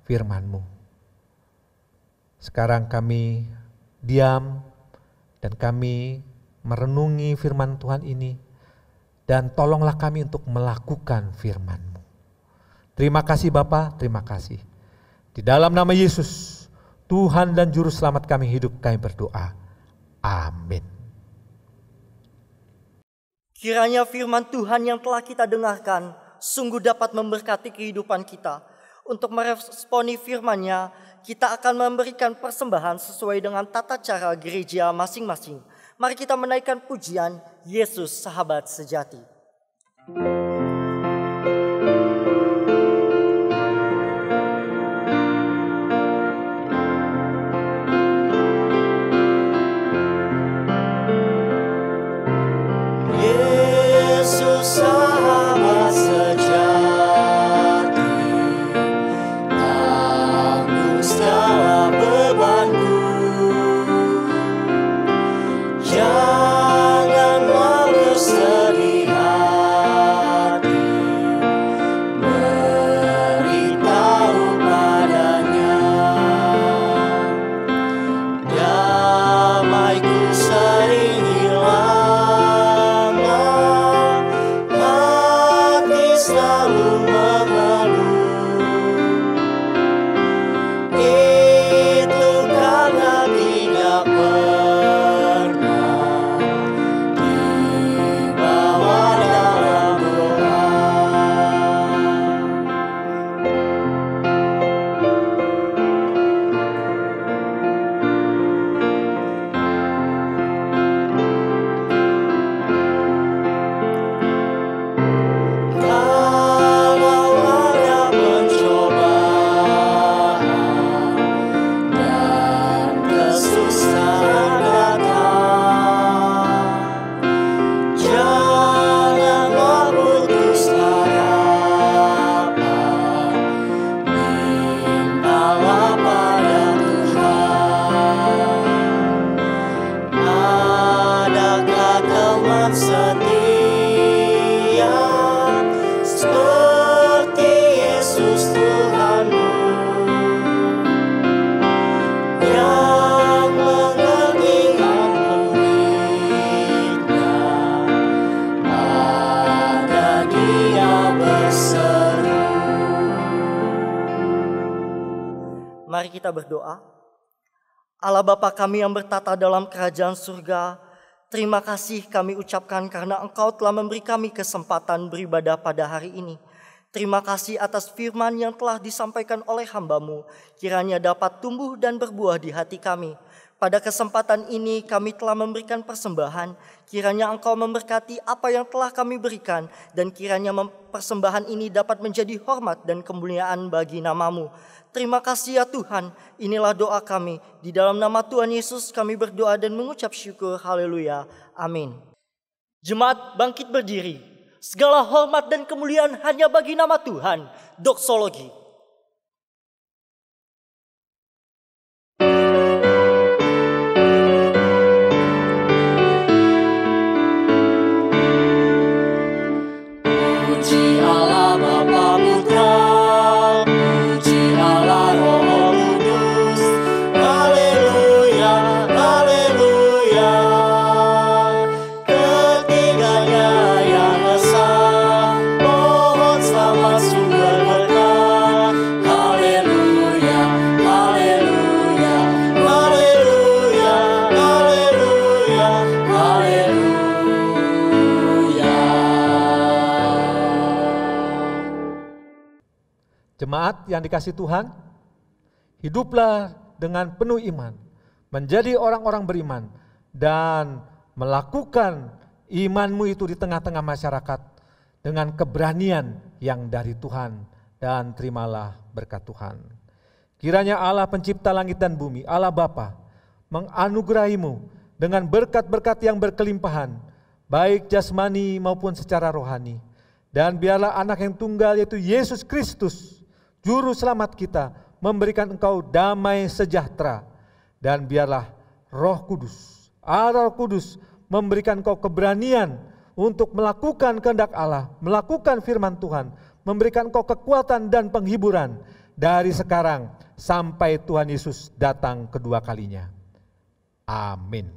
firman-Mu. Sekarang kami diam dan kami merenungi firman Tuhan ini, dan tolonglah kami untuk melakukan firman-Mu. Terima kasih Bapa, terima kasih. Di dalam nama Yesus, Tuhan dan Juru Selamat kami hidup, kami berdoa. Amin. Kiranya firman Tuhan yang telah kita dengarkan sungguh dapat memberkati kehidupan kita. Untuk meresponi firman-Nya, kita akan memberikan persembahan sesuai dengan tata cara gereja masing-masing. Mari kita menaikkan pujian Yesus Sahabat Sejati. Yesus Sahabat Sejati, tanggung segala bebanku. Janganlah bersedih hati, beritahu padanya. Damaiku sering hilang, hati selalu mengeluh. Itu karena tidak pernah dibawa dalam doa. Kalau ada pencobaan dan kesusahan datang, janganlah putus harapan, mintalah pada Tuhan. Adakah teman setia seperti Yesus Tuhanmu, yang mengerti murid-Nya pada Dia berseru. Mari kita berdoa. Allah Bapa kami yang bertata dalam kerajaan surga, terima kasih kami ucapkan karena Engkau telah memberi kami kesempatan beribadah pada hari ini. Terima kasih atas firman yang telah disampaikan oleh hamba-Mu, kiranya dapat tumbuh dan berbuah di hati kami. Pada kesempatan ini kami telah memberikan persembahan, kiranya Engkau memberkati apa yang telah kami berikan, dan kiranya persembahan ini dapat menjadi hormat dan kemuliaan bagi nama-Mu. Terima kasih ya Tuhan, inilah doa kami. Di dalam nama Tuhan Yesus kami berdoa dan mengucap syukur. Haleluya. Amin. Jemaat bangkit berdiri. Segala hormat dan kemuliaan hanya bagi nama Tuhan. Doksologi. Puji Allah Bapa Putra, puji Allah Roh Kudus. Haleluya, haleluya. Jemaat yang dikasih Tuhan, hiduplah dengan penuh iman, menjadi orang-orang beriman, dan melakukan imanmu itu di tengah-tengah masyarakat dengan keberanian yang dari Tuhan, dan terimalah berkat Tuhan. Kiranya Allah pencipta langit dan bumi, Allah Bapa, menganugerahimu dengan berkat-berkat yang berkelimpahan, baik jasmani maupun secara rohani. Dan biarlah anak yang tunggal yaitu Yesus Kristus, Juru Selamat kita, memberikan engkau damai sejahtera. Dan biarlah Roh Kudus, Allah Roh Kudus, memberikan engkau keberanian untuk melakukan kehendak Allah, melakukan firman Tuhan, memberikan engkau kekuatan dan penghiburan dari sekarang sampai Tuhan Yesus datang kedua kalinya. Amin.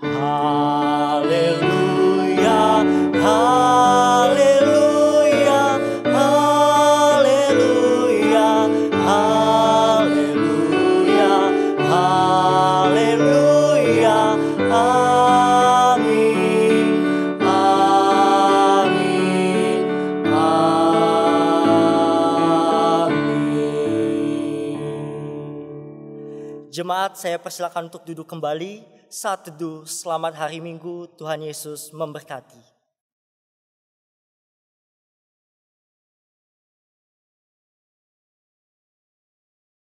Haleluya, haleluya, haleluya, haleluya, haleluya, amin, amin, amin. Jemaat, saya persilakan untuk duduk kembali. Saat teduh, selamat hari Minggu, Tuhan Yesus memberkati.